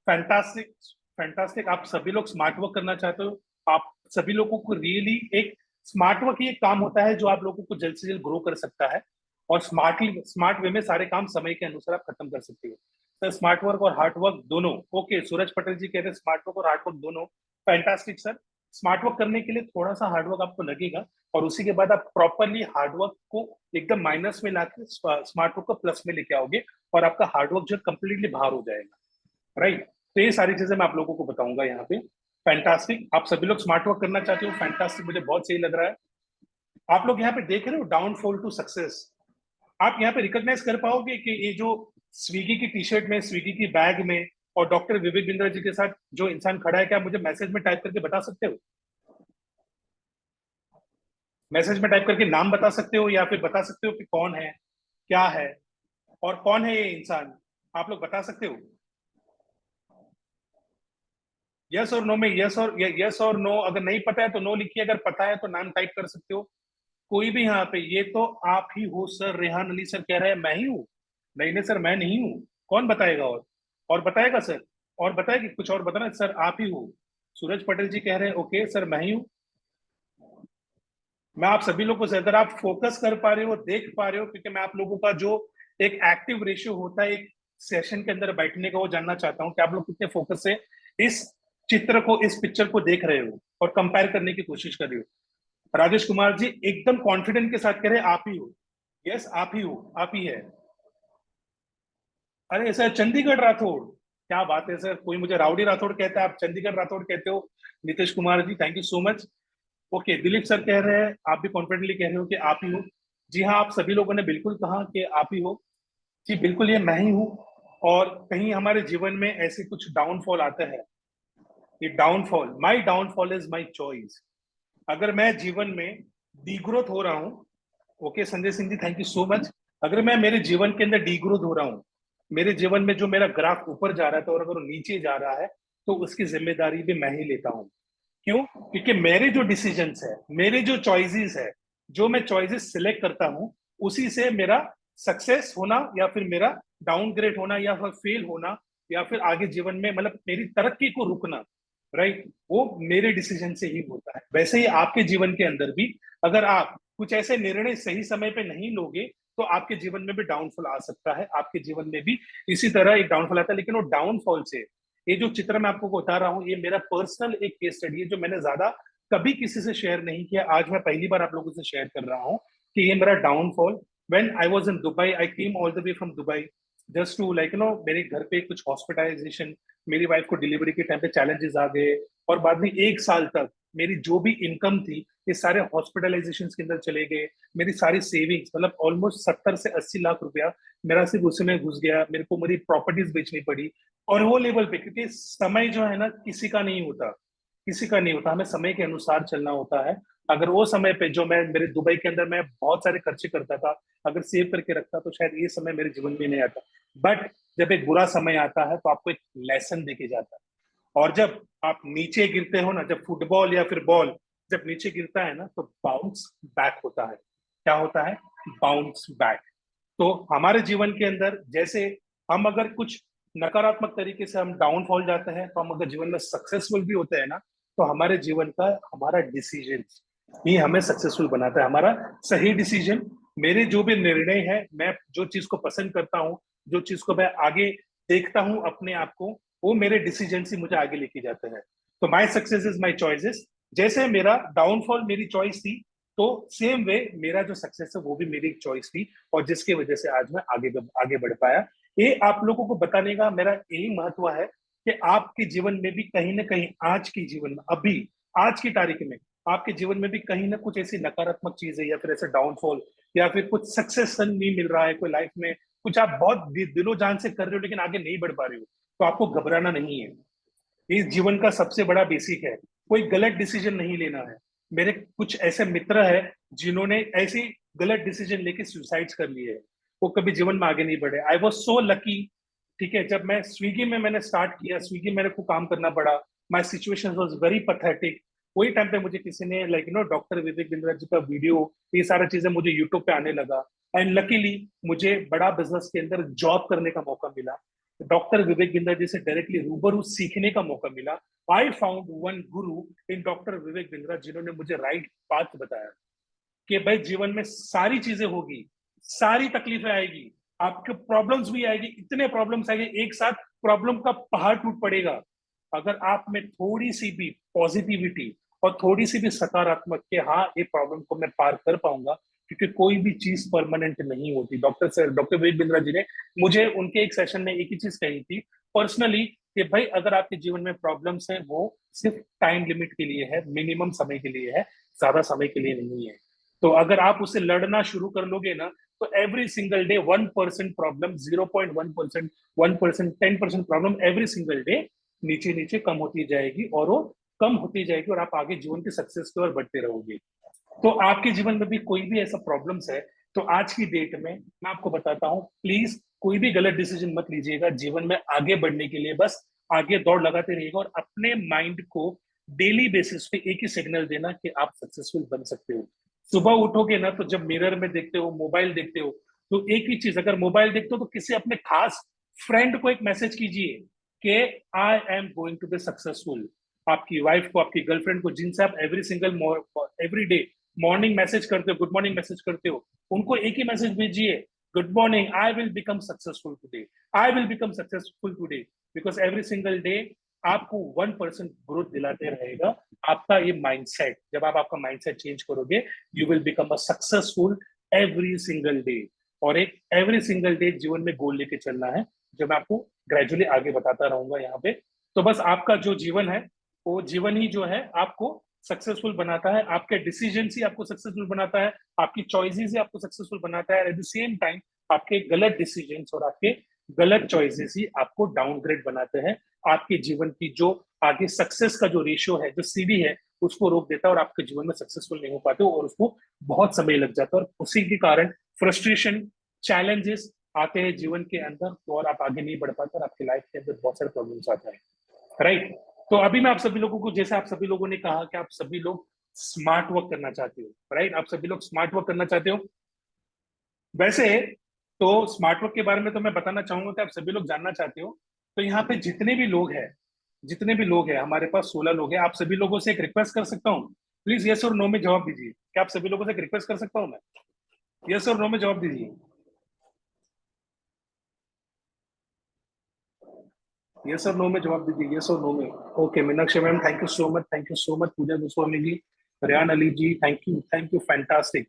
Speaker 1: फैंटास्टिक, फैंटास्टिक, आप सभी लोग स्मार्ट वर्क करना चाहते हो। आप सभी लोगों को रियली एक स्मार्ट वर्क ही एक काम होता है जो आप लोगों को जल्द से जल्द ग्रो कर सकता है, और स्मार्ट वे में सारे काम समय के अनुसार आप खत्म कर सकते हो। सर स्मार्ट वर्क और हार्ड वर्क दोनों। ओके, सूरज पटेल जी कह रहे हैं स्मार्ट वर्क और हार्ड वर्क दोनों, फैंटास्टिक सर। स्मार्ट वर्क करने के लिए थोड़ा सा हार्ड वर्क आपको लगेगा, और उसी के बाद आप प्रॉपरली हार्ड वर्क को एकदम माइनस में लाके स्मार्ट वर्क को प्लस में लेके आओगे, और आपका हार्ड वर्क जो कंप्लीटली बाहर हो जाएगा, राइट। तो ये सारी चीजें मैं आप लोगों को बताऊंगा यहाँ पे। फैंटास्टिक, आप सभी लोग स्मार्ट वर्क करना चाहते हो, फैंटास्टिक, मुझे बहुत सही लग रहा है। आप लोग यहाँ पे देख रहे हो डाउनफॉल टू सक्सेस, आप यहाँ पे रिकॉग्नाइज कर पाओगे कि ये जो स्विगी की टी शर्ट में, स्विगी की बैग में, और डॉक्टर विवेक बिंद्रा जी के साथ जो इंसान खड़ा है, क्या मुझे मैसेज में टाइप करके बता सकते हो? मैसेज में टाइप करके नाम बता सकते हो, या फिर बता सकते हो कि कौन है, क्या है, और कौन है ये इंसान? आप लोग बता सकते हो? यस और नो में, यस और नो, अगर नहीं पता है तो नो लिखिए, अगर पता है तो नाम टाइप कर सकते हो। कोई भी यहाँ पे, ये तो आप ही हो सर, रेहान अली सर कह रहे हैं मैं ही हूँ। नहीं नहीं सर, मैं नहीं हूँ। कौन बताएगा? और बताएगा सर, और बताएगी कुछ और बताना सर, आप ही हो। सूरज पटेल जी कह रहे हैं ओके सर मैं ही हूँ। मैं आप सभी लोगों से, अगर आप फोकस कर पा रहे हो, देख पा रहे हो, क्योंकि मैं आप लोगों का जो एक एक्टिव रेशियो होता है एक सेशन के अंदर बैठने का, वो जानना चाहता हूँ कि आप लोग कितने फोकस से इस चित्र को, इस पिक्चर को देख रहे हो और कंपेयर करने की कोशिश कर रहे हो। राजेश कुमार जी एकदम कॉन्फिडेंट के साथ कह रहे हैं आप ही हो। यस, आप ही हो, आप ही है। अरे सर, चंडीगढ़ राठौड़, क्या बात है सर, कोई मुझे राउडी राठौड़ कहता है, आप चंडीगढ़ राठौड़ कहते हो। Nitish Kumar ji, thank you so much. Okay, Dilip sir कह रहे हैं, आप भी कॉन्फिडेंटली कह रहे हो कि आप ही हो। जी हाँ, आप सभी लोगों ने बिल्कुल कहा कि आप ही हो। जी बिल्कुल, ये मैं ही हूँ। और कहीं हमारे जीवन में ऐसे कुछ डाउनफॉल आता है, ये downfall, my downfall is my choice. अगर मैं जीवन में डीग्रोथ हो रहा हूँ, okay Sanjay Singh ji, thank you so much. अगर मैं मेरे जीवन के अंदर डीग्रोथ हो रहा हूँ, मेरे जीवन में जो मेरा ग्राफ ऊपर जा रहा था और अगर वो नीचे जा रहा है, तो उसकी जिम्मेदारी भी मैं ही लेता हूँ। क्यों? क्योंकि मेरे जो डिसीजंस है, मेरे जो चॉइसेस है, जो मैं चॉइसेस सिलेक्ट करता हूँ, उसी से मेरा सक्सेस होना या फिर मेरा डाउनग्रेड होना या फिर फेल होना या फिर आगे जीवन में मतलब मेरी तरक्की को रुकना, राइट, वो मेरे डिसीजन से ही होता है। वैसे ही आपके जीवन के अंदर भी अगर आप कुछ ऐसे निर्णय सही समय पे नहीं लोगे, तो आपके जीवन में भी डाउनफॉल आ सकता है, आपके जीवन में भी इसी तरह एक डाउनफॉल आता है। लेकिन वो डाउनफॉल से, ये जो चित्र मैं आपको बता रहा हूँ, ये मेरा पर्सनल एक केस स्टडी है जो मैंने ज्यादा कभी किसी से शेयर नहीं किया, आज मैं पहली बार आप लोगों से शेयर कर रहा हूँ कि ये मेरा downfall. When I was in Dubai, I came all the way from Dubai just to like मेरे घर पे कुछ हॉस्पिटलाइजेशन, मेरी वाइफ को डिलीवरी के टाइम पे चैलेंजेस आ गए, और बाद में 1 साल तक मेरी जो भी इनकम थी, ये सारे हॉस्पिटलाइजेशन के अंदर चले गए। मेरी सारी सेविंग्स मतलब ऑलमोस्ट 70 से 80 लाख रुपया मेरा सिर्फ उसी में घुस गया। मेरे को मेरी प्रॉपर्टीज बेचनी पड़ी। और वो लेवल पे, क्योंकि समय जो है ना किसी का नहीं होता, किसी का नहीं होता, हमें समय के अनुसार चलना होता है। अगर वो समय पे जो मैं मेरे दुबई के अंदर मैं बहुत सारे खर्चे करता था, अगर सेव करके रखता, तो शायद ये समय मेरे जीवन में नहीं आता। बट जब एक बुरा समय आता है तो आपको एक लेसन देके जाता है। और जब आप नीचे गिरते हो ना, जब फुटबॉल या फिर बॉल जब नीचे गिरता है ना, तो बाउंस बैक होता है। क्या होता है? Bounce back. तो हमारे जीवन के अंदर जैसे हम अगर कुछ नकारात्मक तरीके से हम डाउनफॉल जाते हैं, तो हम अगर जीवन में सक्सेसफुल भी होते हैं ना, तो हमारे जीवन का हमारा डिसीजन ही हमें सक्सेसफुल बनाता है। हमारा सही डिसीजन, मेरे जो भी निर्णय है, मैं जो चीज को पसंद करता हूँ, जो चीज को मैं आगे देखता हूँ अपने आप को, वो मेरे डिसीजन से मुझे आगे लेके जाते हैं। तो my success is my choices. जैसे मेरा डाउनफॉल मेरी चॉइस थी, तो सेम वे मेरा जो सक्सेस है वो भी मेरी एक चॉइस थी, और जिसकी वजह से आज मैं आगे आगे बढ़ पाया। ये आप लोगों को बताने का मेरा यही महत्व है कि आपके जीवन में भी कहीं ना कहीं, आज के जीवन में, अभी आज की तारीख में आपके जीवन में भी कहीं ना कुछ ऐसी नकारात्मक चीज है या फिर ऐसा डाउनफॉल या फिर कुछ सक्सेस नहीं मिल रहा है कोई लाइफ में, कुछ आप बहुत दिलो जान से कर रहे हो लेकिन आगे नहीं बढ़ पा रहे हो, तो आपको घबराना नहीं है। ये जीवन का सबसे बड़ा बेसिक है। कोई गलत डिसीजन नहीं लेना है। मेरे कुछ ऐसे मित्र हैं जिन्होंने ऐसी गलत डिसीजन लेके सुसाइड कर लिए है, वो कभी जीवन में आगे नहीं बढ़े। I was so lucky. ठीक है, जब मैं स्विगी में मैंने स्टार्ट किया, स्विगी मेरे को काम करना पड़ा, my situation was very pathetic. वही टाइम पे मुझे किसी ने लाइक डॉक्टर विवेक बिंद्रा जी का वीडियो, ये सारा चीजें मुझे यूट्यूब पे आने लगा। एंड लकीली मुझे बड़ा बिजनेस के अंदर जॉब करने का मौका मिला, डॉक्टर विवेक बिंद्रा जी से डायरेक्टली रूबरू सीखने का मौका मिला। I found one Guru in doctor Vivek Bindra, जिन्होंने मुझे राइट पाथ बताया कि भाई जीवन में सारी चीजें होगी, सारी तकलीफें आएगी, आपके प्रॉब्लम्स भी आएगी, इतने प्रॉब्लम्स आएंगे एक साथ, प्रॉब्लम का पहाड़ टूट पड़ेगा। अगर आप में थोड़ी सी भी पॉजिटिविटी और थोड़ी सी भी सकारात्मक के, हाँ ये प्रॉब्लम को मैं पार कर पाऊंगा, क्योंकि कोई भी चीज परमानेंट नहीं होती। डॉक्टर विवेक बिंद्रा जी ने मुझे उनके एक सेशन में एक ही चीज कही थी पर्सनली, कि भाई अगर आपके जीवन में प्रॉब्लम्स है, वो सिर्फ टाइम लिमिट के लिए है, मिनिमम समय के लिए है, ज्यादा समय के लिए नहीं है। तो अगर आप उससे लड़ना शुरू कर लोगे ना, तो every single day 1% problem, 0.1%, 1%, 10% problem every single day नीचे नीचे कम होती जाएगी, और वो कम होती जाएगी, और आप आगे जीवन के सक्सेस की ओर बढ़ते रहोगे। तो आपके जीवन में भी कोई भी ऐसा प्रॉब्लम्स है, तो आज की डेट में मैं आपको बताता हूँ, प्लीज कोई भी गलत डिसीजन मत लीजिएगा। जीवन में आगे बढ़ने के लिए बस आगे दौड़ लगाते रहिएगा, और अपने माइंड को डेली बेसिस पे एक ही सिग्नल देना कि आप सक्सेसफुल बन सकते हो। सुबह उठोगे ना, तो जब मिरर में देखते हो, मोबाइल देखते हो, तो एक ही चीज, अगर मोबाइल देखते हो तो किसी अपने खास फ्रेंड को एक मैसेज कीजिए कि I am going to be successful. आपकी वाइफ को, आपकी गर्लफ्रेंड को, जिनसे आप every single every day morning message करते हो, गुड मॉर्निंग मैसेज करते हो, उनको एक ही मैसेज भेजिए, good morning, I will become successful today, I will become successful today, because every single day आपको 1% ग्रोथ दिलाते रहेगा आपका ये माइंडसेट। जब आप आपका माइंडसेट चेंज करोगे, you will become a successful every single day. और एक एवरी सिंगल डे जीवन में गोल लेके चलना है, जो मैं आपको ग्रेजुअली आगे बताता रहूंगा यहाँ पे। तो बस आपका जो जीवन है, वो जीवन ही जो है आपको सक्सेसफुल बनाता है, आपके डिसीजन ही आपको सक्सेसफुल बनाता है, आपकी चॉइसेस ही आपको सक्सेसफुल बनाता है। एट द सेम टाइम आपके गलत डिसीजन और आपके गलत चॉइसेस ही आपको डाउनग्रेड बनाते हैं, आपके जीवन की जो आगे सक्सेस का जो रेशियो है, जो सीढ़ी है, उसको रोक देता है और आपके जीवन में सक्सेसफुल नहीं हो पाते हो, और उसको बहुत समय लग जाता है, और उसी के कारण फ्रस्ट्रेशन, चैलेंजेस आते हैं जीवन के अंदर, और आप आगे नहीं बढ़ पाते और आपकी लाइफ के अंदर बहुत सारे प्रॉब्लम्स आते हैं, राइट। तो अभी मैं आप सभी लोगों को, जैसे आप सभी लोगों ने कहा कि आप सभी लोग स्मार्ट वर्क करना चाहते हो, राइट, आप सभी लोग स्मार्ट वर्क करना चाहते हो। वैसे तो स्मार्ट वर्क के बारे में तो मैं बताना चाहूंगा कि आप सभी लोग जानना चाहते हो। तो यहाँ पे जितने भी लोग हैं, जितने भी लोग हैं, हमारे पास 16 लोग हैं, आप सभी लोगों से एक रिक्वेस्ट कर सकता हूँ, प्लीज यस और नो में जवाब दीजिए। क्या आप सभी लोगों से एक रिक्वेस्ट कर सकता हूँ मैं? यस और नो में जवाब दीजिए। यस और नो में जवाब दीजिए, यस और नो में। Okay, Meenakshi ma'am, thank you so much, thank you so much. Pooja Goswami ji, Rehan Ali ji, thank you, fantastic.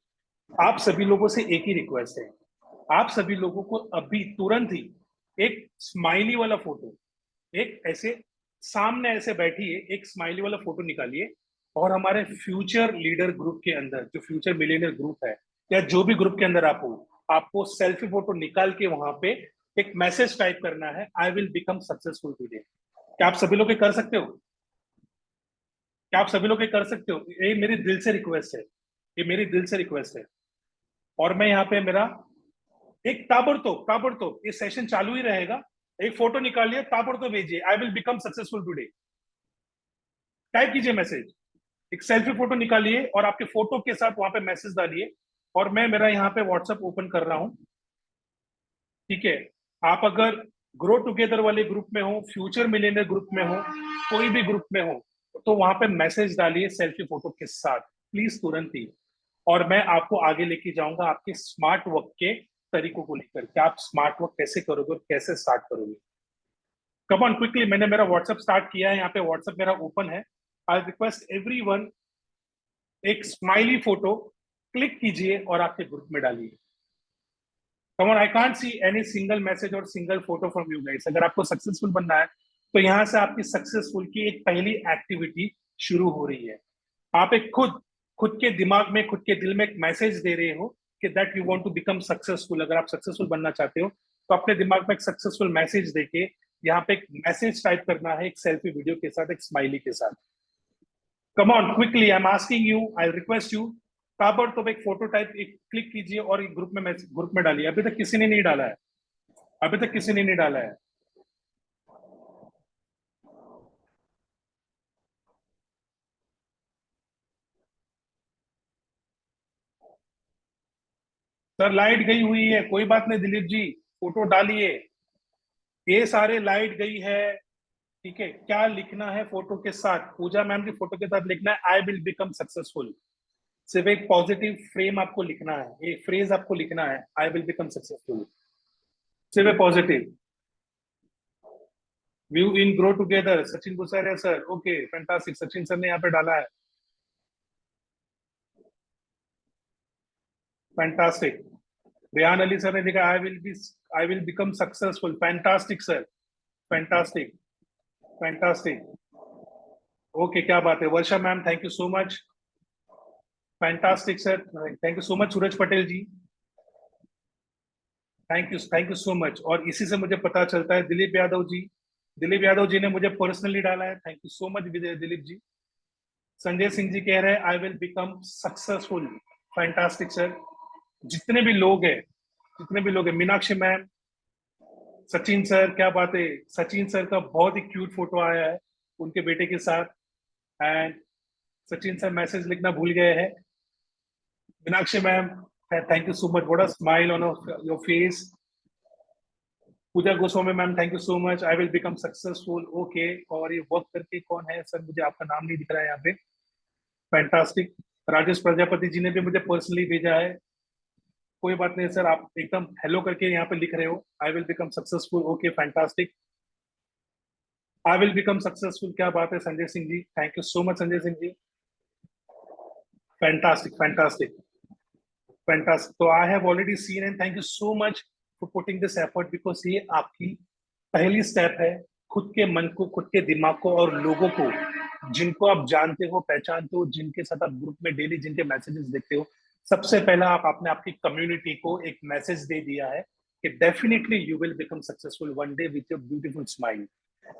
Speaker 1: आप सभी लोगों से एक ही रिक्वेस्ट है, आप सभी लोगों को अभी तुरंत ही एक स्माइली वाला फोटो, एक ऐसे सामने ऐसे बैठिए, एक स्माइली वाला फोटो निकालिए, और हमारे फ्यूचर लीडर ग्रुप के अंदर, जो फ्यूचर मिलियनर ग्रुप है, या जो भी ग्रुप के अंदर आप हो, आपको सेल्फी फोटो निकाल के वहां पे एक मैसेज टाइप करना है, I will become successful today. क्या आप सभी लोग ये कर सकते हो? क्या आप सभी लोग ये कर सकते हो? ये मेरी दिल से रिक्वेस्ट है, ये मेरी दिल से रिक्वेस्ट है। और मैं यहाँ पे मेरा एक ताबड़तोड़ ये सेशन चालू ही रहेगा, एक फोटो निकालिए, ताबड़तोड़ भेजिए, आई will become successful today, type कीजिए मैसेज, एक सेल्फी फोटो निकालिए और आपके फोटो के साथ वहां पे मैसेज डालिए। और मैं मेरा यहाँ पे व्हाट्सएप ओपन कर रहा हूँ, ठीक है। आप अगर ग्रो टुगेदर वाले ग्रुप में हो, फ्यूचर मिलियनर ग्रुप में हो, कोई भी ग्रुप में हो, तो वहां पे मैसेज डालिए सेल्फी फोटो के साथ, प्लीज तुरंत ही। और मैं आपको आगे लेके जाऊंगा आपके स्मार्ट वर्क के तरीकों को लेकर, कि आप स्मार्ट वर्क कैसे करोगे और कैसे स्टार्ट करोगे। कम ऑन क्विकली, मैंने मेरा व्हाट्सएप स्टार्ट किया है, यहाँ पे व्हाट्सएप मेरा ओपन है। आई रिक्वेस्ट एवरीवन, एक स्माइली फोटो क्लिक कीजिए और आपके ग्रुप में डालिए। Come on, I can't see any single message और single photo from you guys. अगर आपको सक्सेसफुल बनना है, तो यहाँ से आपकी सक्सेसफुल की एक पहली एक्टिविटी शुरू हो रही है। आप एक खुद खुद के दिमाग में, खुद के दिल में एक मैसेज दे रहे हो कि that you want to become successful. अगर आप सक्सेसफुल बनना चाहते हो, तो अपने दिमाग में एक सक्सेसफुल मैसेज देके यहाँ पे एक मैसेज टाइप करना है, एक सेल्फी वीडियो के साथ, एक स्माइली के साथ। Come on quickly, I am asking you, I request you, ताबड़तोड़ एक फोटो टाइप एक क्लिक कीजिए और एक ग्रुप में डालिए। अभी तक किसी ने नहीं डाला है, अभी तक किसी ने नहीं डाला है। सर लाइट गई हुई है, कोई बात नहीं दिलीप जी, फोटो डालिए। ये सारे लाइट गई है, ठीक है। क्या लिखना है फोटो के साथ? पूजा मैम की फोटो के साथ लिखना है, आई विल बिकम सक्सेसफुल। सिर्फ एक पॉजिटिव फ्रेम आपको लिखना है, एक फ्रेज आपको लिखना है, आई विल बिकम सक्सेसफुल, सिर्फ positive. View in grow together, Sachin Gusariya sir, okay fantastic, Sachin sir ने यहाँ पे डाला है, फैंटास्टिक। रेहान अली सर ने लिखा, I will become successful, fantastic sir, fantastic, fantastic. Okay, क्या बात है। Varsha ma'am, thank you so much, fantastic sir, thank you so much. Suraj Patel ji, thank you so much. और इसी से मुझे पता चलता है, दिलीप यादव जी, दिलीप यादव जी ने मुझे पर्सनली डाला है, थैंक यू सो मच विजय दिलीप जी। संजय सिंह जी कह रहे हैं, आई will become successful, fantastic sir. जितने भी लोग हैं, जितने भी लोग हैं, मीनाक्षी मैम, सचिन सर, क्या बात है। सचिन सर का बहुत ही क्यूट फोटो आया है उनके बेटे के साथ, एंड सचिन सर मैसेज लिखना भूल गए हैं। Meenakshi ma'am, thank you so much, what a smile on your face. Pooja Goswami ma'am, thank you so much, I will become successful, okay. और ये वर्क करके कौन है सर? मुझे आपका नाम नहीं दिख रहा है यहाँ पे, फैंटास्टिक। राजेश प्रजापति जी ने भी मुझे पर्सनली भेजा है। कोई बात नहीं सर, आप एकदम हेलो करके यहाँ पे लिख रहे हो, I will become successful, okay fantastic. I will become successful, क्या बात है Sanjay Singh ji, thank you so much Sanjay Singh ji. Fantastic fantastic fantastic. तो I have already seen and thank you so much for putting this effort, because ये आपकी पहली step है खुद के मन को, खुद के दिमाग को और लोगों को जिनको आप जानते हो, पहचानते हो, जिनके साथ आप ग्रुप में डेली जिनके मैसेजेस देखते हो, सबसे पहला आप आपने आपकी कम्युनिटी को एक मैसेज दे दिया है कि definitely you will become successful one day with your beautiful smile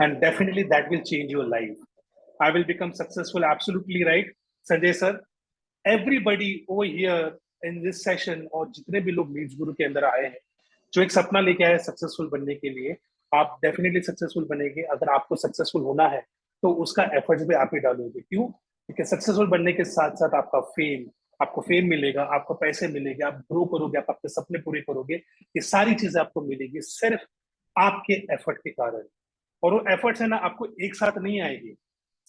Speaker 1: and definitely that will change your life. I will become successful, absolutely right Sanjay sir. Everybody over here in this session और जितने भी लोग Leeds गुरु के अंदर आए हैं जो एक सपना लेके आए सक्सेसफुल बनने के लिए, आप डेफिनेटली सक्सेसफुल बनेंगे। अगर आपको सक्सेसफुल होना है तो उसका एफर्ट्स भी आप ही डालोगे। क्यों? क्योंकि सक्सेसफुल बनने के साथ साथ आपको फेम मिलेगा, आपको पैसे मिलेंगे, आप ग्रो करोगे, आप अपने सपने पूरे करोगे। ये सारी चीजें आपको मिलेगी सिर्फ आपके एफर्ट के कारण। और वो एफर्ट्स है ना, आपको एक साथ नहीं आएगी,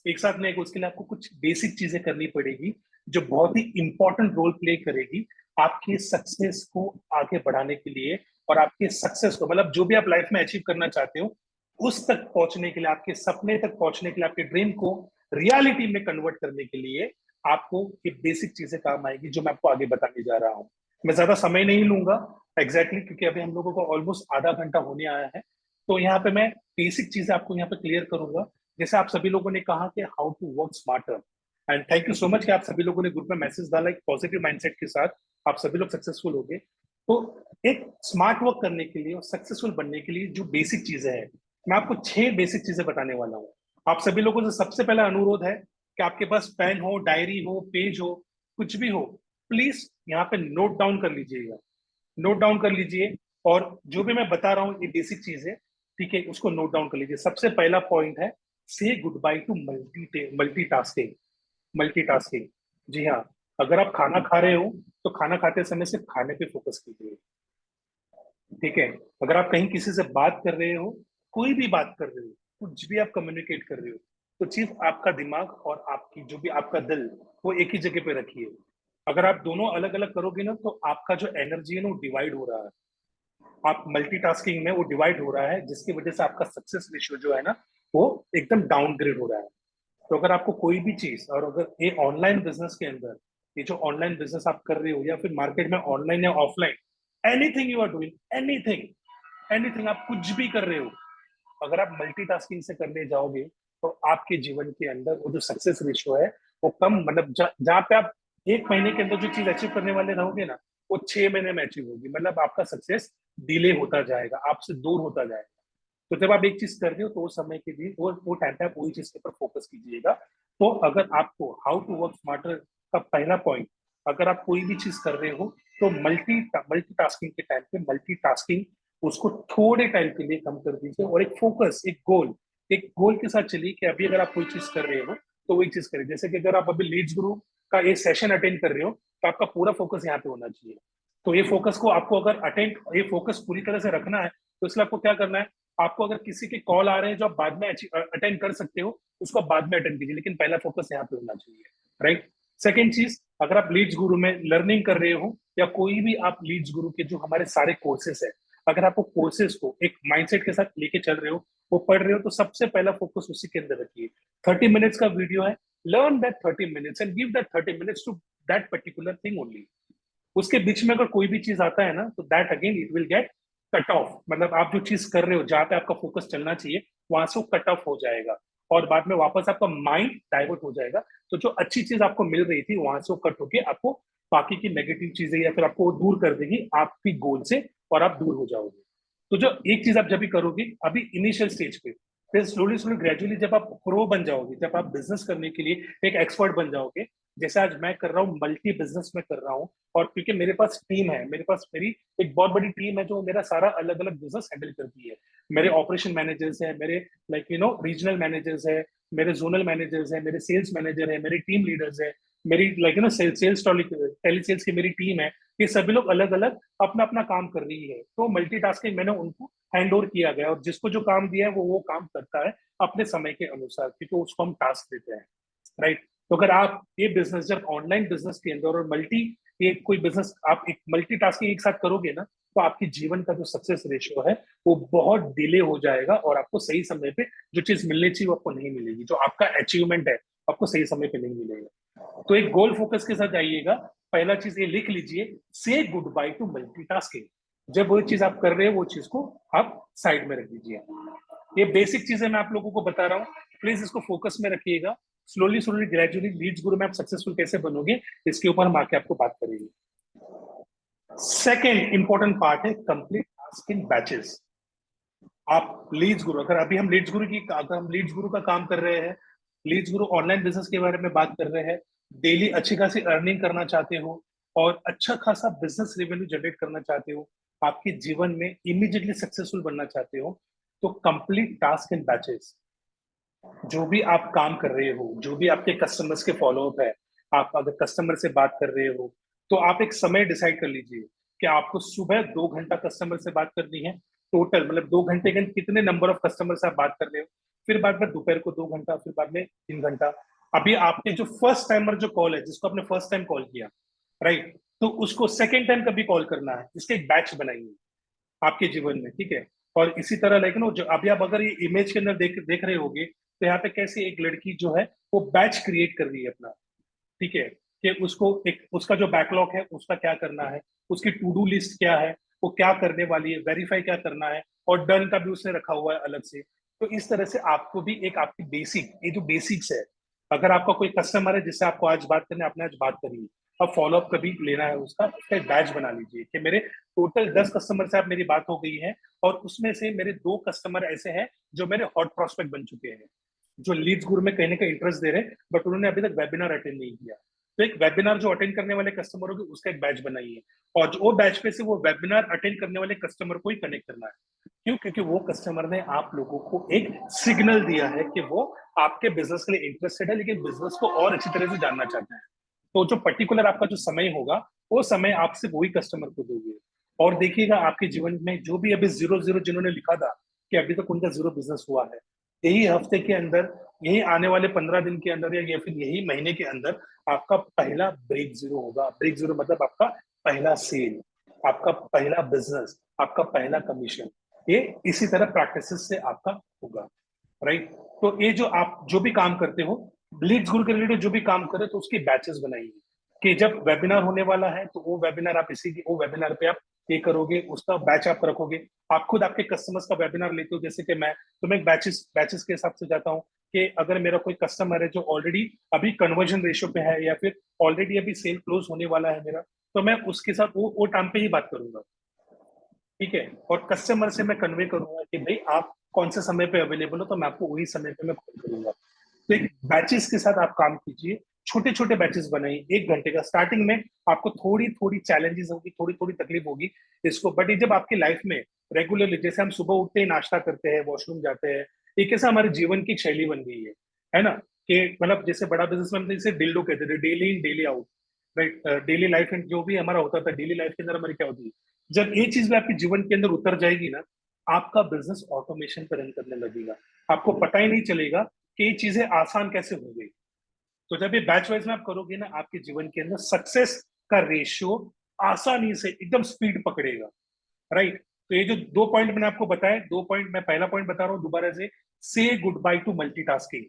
Speaker 1: एक साथ नहीं आएगी। उसके लिए आपको कुछ बेसिक चीजें करनी पड़ेगी जो बहुत ही इंपॉर्टेंट रोल प्ले करेगी आपकी सक्सेस को आगे बढ़ाने के लिए। और आपके सक्सेस को, मतलब जो भी आप लाइफ में अचीव करना चाहते हो उस तक पहुंचने के लिए, आपके सपने तक पहुंचने के लिए, आपके ड्रीम को रियलिटी में कन्वर्ट करने के लिए आपको ये बेसिक चीजें काम आएगी जो मैं आपको आगे बताने जा रहा हूँ। मैं ज्यादा समय नहीं लूंगा एग्जैक्टली क्योंकि अभी हम लोगों को ऑलमोस्ट आधा घंटा होने आया है। तो यहाँ पे मैं बेसिक चीजें आपको यहाँ पे क्लियर करूंगा। जैसे आप सभी लोगों ने कहा कि how to work smarter, and thank you so much कि आप सभी लोगों ने ग्रुप में मैसेज डाला एक पॉजिटिव माइंडसेट के साथ, आप सभी लोग सक्सेसफुल हो गए। तो एक स्मार्ट वर्क करने के लिए और सक्सेसफुल बनने के लिए जो बेसिक चीजें हैं, मैं आपको 6 बेसिक चीजें बताने वाला हूँ। आप सभी लोगों से सबसे पहला अनुरोध है कि आपके पास पेन हो, डायरी हो, पेज हो, कुछ भी हो, प्लीज यहाँ पे नोट डाउन कर लीजिएगा, नोट डाउन कर लीजिए। और जो भी मैं बता रहा हूँ ये बेसिक चीज है, ठीक है, उसको नोट डाउन कर लीजिए। सबसे पहला पॉइंट है से good bye to multitasking. Multitasking, जी हाँ। अगर आप खाना खा रहे हो तो खाना खाते समय सिर्फ खाने पे फोकस कीजिए, ठीक है। अगर आप कहीं किसी से बात कर रहे हो, कोई भी बात कर रहे हो, कुछ भी आप कम्युनिकेट कर रहे हो, तो सिर्फ आपका दिमाग और आपकी जो भी आपका दिल, वो एक ही जगह पे रखिए। अगर आप दोनों अलग अलग करोगे ना तो आपका जो एनर्जी है ना वो डिवाइड हो रहा है। आप मल्टीटास्किंग में वो डिवाइड हो रहा है जिसकी वजह से आपका सक्सेस रेशियो जो है ना वो एकदम डाउनग्रेड हो रहा है। तो अगर आपको कोई भी चीज, और अगर ये ऑनलाइन बिजनेस के अंदर, ये जो ऑनलाइन बिजनेस आप कर रहे हो या फिर मार्केट में ऑनलाइन या offline, anything you are doing, anything, anything आप कुछ भी कर रहे हो, अगर आप मल्टीटास्किंग से करने जाओगे तो आपके जीवन के अंदर वो जो सक्सेस रेशियो है वो कम, मतलब जहाँ पे आप 1 महीने के अंदर जो चीज अचीव करने वाले रहोगे ना, वो 6 महीने में अचीव होगी। मतलब आपका सक्सेस डिले होता जाएगा, आपसे दूर होता जाएगा। तो जब आप एक चीज कर रहे हो तो उस समय के लिए वो टाइम पे आप वही चीज के ऊपर फोकस कीजिएगा। तो अगर आपको हाउ टू वर्क स्मार्टर का पहला पॉइंट, अगर आप कोई भी चीज कर रहे हो तो मल्टीटास्किंग के टाइम पे मल्टीटास्किंग उसको थोड़े टाइम के लिए कम कर दीजिए और एक फोकस, एक गोल के साथ चलिए कि अभी अगर आप कोई चीज कर रहे हो तो वही चीज करिए। जैसे कि अगर आप अभी लीड्स ग्रुप का एक सेशन अटेंड कर रहे हो तो आपका पूरा फोकस यहाँ पे होना चाहिए। तो ये फोकस को आपको अगर अटेंड, ये फोकस पूरी तरह से रखना है तो इसलिए आपको क्या करना है, आपको अगर किसी के कॉल आ रहे हैं जो आप बाद में अटेंड कर सकते हो उसको आप बाद में अटेंड कीजिए, लेकिन पहला फोकस यहाँ पे होना चाहिए, राइट। सेकेंड चीज, अगर आप लीड्स गुरु में लर्निंग कर रहे हो या कोई भी आप लीड्स गुरु के जो हमारे सारे कोर्सेस है, अगर आप वो कोर्सेस को एक माइंडसेट के साथ लेके चल रहे हो, वो पढ़ रहे हो, तो सबसे पहला फोकस उसी के अंदर रखिए। 30 मिनट्स का वीडियो है, learn that 30 minutes and give that 30 minutes to that particular thing only. उसके बीच में अगर कोई भी चीज आता है ना तो that again it will get cut off, मतलब आप जो चीज कर रहे हो जहां पे आपका फोकस चलना चाहिए वहां से वो कट ऑफ हो जाएगा और बाद में वापस आपका माइंड डाइवर्ट हो जाएगा। तो जो अच्छी चीज आपको मिल रही थी वहां से वो कट होके आपको बाकी की नेगेटिव चीजें या फिर आपको वो दूर कर देगी आपकी गोल से और आप दूर हो जाओगे। तो जो एक चीज आप जब भी करोगे अभी इनिशियल स्टेज पे, फिर स्लोली स्लोली ग्रेजुअली जब आप प्रो बन जाओगे, जब आप बिजनेस करने के लिए एक एक्सपर्ट बन जाओगे, जैसे आज मैं कर रहा हूँ, मल्टी बिजनेस में कर रहा हूँ, और क्योंकि मेरे पास टीम है, मेरे पास मेरी एक बहुत बड़ी टीम है जो मेरा सारा अलग अलग बिजनेस हैंडल करती है। मेरे ऑपरेशन मैनेजर्स है, मेरे लाइक रीजनल मैनेजर्स है, मेरे जोनल मैनेजर्स है, मेरे सेल्स मैनेजर है, मेरे टीम लीडर्स है, मेरी लाइक सेल्स टेली सेल्स की मेरी टीम है। ये सभी लोग अलग अलग अपना अपना काम कर रही है, तो मल्टीटास्किंग मैंने उनको हैंड ओवर किया गया और जिसको जो काम दिया है वो काम करता है अपने समय के अनुसार, क्योंकि उसको हम टास्क देते हैं, राइट। तो अगर आप ये बिजनेस जब ऑनलाइन बिजनेस के अंदर और मल्टी ये कोई बिजनेस आप एक मल्टीटास्किंग एक साथ करोगे ना, तो आपके जीवन का जो सक्सेस रेशियो है वो बहुत डिले हो जाएगा और आपको सही समय पे जो चीज मिलनी चाहिए वो आपको नहीं मिलेगी, जो आपका अचीवमेंट है आपको सही समय पे नहीं मिलेगा। तो एक गोल फोकस के साथ आइएगा। पहला चीज ये लिख लीजिए, से गुड बाय टू मल्टीटास्किंग। जब वो चीज आप कर रहे हो वो चीज को आप साइड में रख दीजिए। ये बेसिक चीजें मैं आप लोगों को बता रहा हूँ, प्लीज इसको फोकस में रखिएगा। स्लोली स्लोली ग्रेजुअली लीड्स गुरु में आप सक्सेसफुल कैसे बनोगे इसके ऊपर हम आके आपको बात करेंगे। सेकेंड इंपॉर्टेंट पार्ट है कंप्लीट टास्क इन बैचेस। आप लीड्स गुरु, अगर अभी हम लीड्स गुरु की अगर हम लीड्स गुरु का काम कर रहे हैं, लीड्स गुरु ऑनलाइन बिजनेस के बारे में बात कर रहे हैं, डेली अच्छी खासी अर्निंग करना चाहते हो और अच्छा खासा बिजनेस रेवेन्यू जनरेट करना चाहते हो, आपके जीवन में इमीडिएटली सक्सेसफुल बनना चाहते हो, तो कंप्लीट टास्क इन बैचेस। जो भी आप काम कर रहे हो, जो भी आपके कस्टमर्स के फॉलोअप है, आप अगर कस्टमर से बात कर रहे हो तो आप एक समय डिसाइड कर लीजिए कि आपको सुबह 2 घंटा कस्टमर से बात करनी है टोटल, मतलब 2 घंटे के कितने नंबर ऑफ कस्टमर से आप बात कर रहे हो, फिर बाद में दोपहर को 2 घंटा, फिर बाद में 3 घंटा। अभी आपने जो फर्स्ट टाइमर जो कॉल है, जिसको आपने फर्स्ट टाइम कॉल किया, राइट, तो उसको सेकेंड टाइम कभी कॉल करना है, इसके एक बैच बनाइए आपके जीवन में, ठीक है। और इसी तरह लाइक नो, जो अभी आप अगर ये इमेज के अंदर देख देख रहे होगे, तो यहाँ पे कैसे एक लड़की जो है वो बैच क्रिएट कर रही है अपना, ठीक है, कि उसको एक उसका जो बैकलॉग है उसका क्या करना है, उसकी टू डू लिस्ट क्या है, वो क्या करने वाली है, वेरीफाई क्या करना है, और डन का भी उसने रखा हुआ है अलग से। तो इस तरह से आपको भी एक आपकी बेसिक, ये जो बेसिक्स है, अगर आपका कोई कस्टमर है जिससे आपको आज बात करनी है, आपने आज बात करी, अब फॉलोअप कभी लेना है उसका, उसका एक बैच बना लीजिए कि मेरे टोटल 10 कस्टमर से आप मेरी बात हो गई है और उसमें से मेरे 2 कस्टमर ऐसे हैं जो मेरे हॉट प्रोस्पेक्ट बन चुके हैं, जो लीड्स गुरु में कहीं ना कहीं इंटरेस्ट दे रहे हैं बट उन्होंने अभी तक वेबिनार अटेंड नहीं किया। तो एक वेबिनार जो अटेंड करने वाले कस्टमर होगी उसका एक बैच बनाइए, और जो वो बैच पे से वो वेबिनार अटेंड करने वाले कस्टमर को ही कनेक्ट करना है। क्यों? क्योंकि वो कस्टमर ने आप लोगों को एक सिग्नल दिया है कि वो आपके बिजनेस के लिए इंटरेस्टेड है, लेकिन बिजनेस को और अच्छी तरह से जानना चाहते हैं। तो जो पर्टिकुलर आपका जो समय होगा, वो समय आप सिर्फ वही कस्टमर को दोगे। और देखिएगा आपके जीवन में जो भी अभी 0-0 जिन्होंने लिखा था कि अभी तक उनका 0 बिजनेस हुआ है, यही हफ्ते के अंदर, यही आने वाले 15 दिन के अंदर या फिर यही महीने के अंदर आपका पहला ब्रेक 0 होगा। ब्रेक 0 मतलब आपका पहला सेल, आपका पहला बिजनेस, आपका पहला कमीशन। ये इसी तरह प्रैक्टिसेस से आपका होगा, राइट। तो ये जो आप जो भी काम करते हो, लीड्स गुरु के रिलेटेड जो भी काम करे, तो उसकी बैचेस बनाइए कि जब वेबिनार होने वाला है तो वो वेबिनार आप इसी की वो वेबिनार पे आप पे करोगे, उसका बैच आप रखोगे। आप खुद आपके कस्टमर्स का वेबिनार लेते हो, जैसे कि मैं एक बैचेस बैचेस के हिसाब से जाता हूँ कि अगर मेरा कोई कस्टमर है जो ऑलरेडी अभी कन्वर्जन रेशियो पे है या फिर ऑलरेडी अभी सेल क्लोज होने वाला है मेरा, तो मैं उसके साथ वो टाइम पे ही बात करूंगा, ठीक है। और कस्टमर से मैं कन्वे करूंगा कि भाई आप कौन से समय पे अवेलेबल हो, तो मैं आपको वही समय पे मैं कॉल करूंगा। तो एक बैचेस के साथ आप काम कीजिए, छोटे छोटे बैचेस बनाइए 1 घंटे का। स्टार्टिंग में आपको थोड़ी थोड़ी चैलेंजेस होगी, थोड़ी थोड़ी तकलीफ होगी इसको, बट ये जब आपकी लाइफ में रेगुलरली, जैसे हम सुबह उठते ही नाश्ता करते हैं, वॉशरूम जाते हैं, ये कैसा हमारे जीवन की एक शैली बन गई है ना, कि मतलब जैसे बड़ा बिजनेसमैन जैसे डिल्डो कहते थे, daily in daily out, right. Daily life में जो भी हमारा होता था, डेली लाइफ के अंदर हमारी क्या होती है, जब ये चीज भी आपके जीवन के अंदर उतर जाएगी ना, आपका बिजनेस ऑटोमेशन पर रन करने लगेगा, आपको पता ही नहीं चलेगा कि ये चीजें आसान कैसे हो गई। तो जब ये बैच वाइज में आप करोगे ना, आपके जीवन के अंदर सक्सेस का रेशियो आसानी से एकदम स्पीड पकड़ेगा, राइट। तो ये जो 2 पॉइंट मैंने आपको बताया, 2 पॉइंट, मैं पहला पॉइंट बता रहा हूँ दोबारा से गुड बाय टू मल्टीटास्किंग।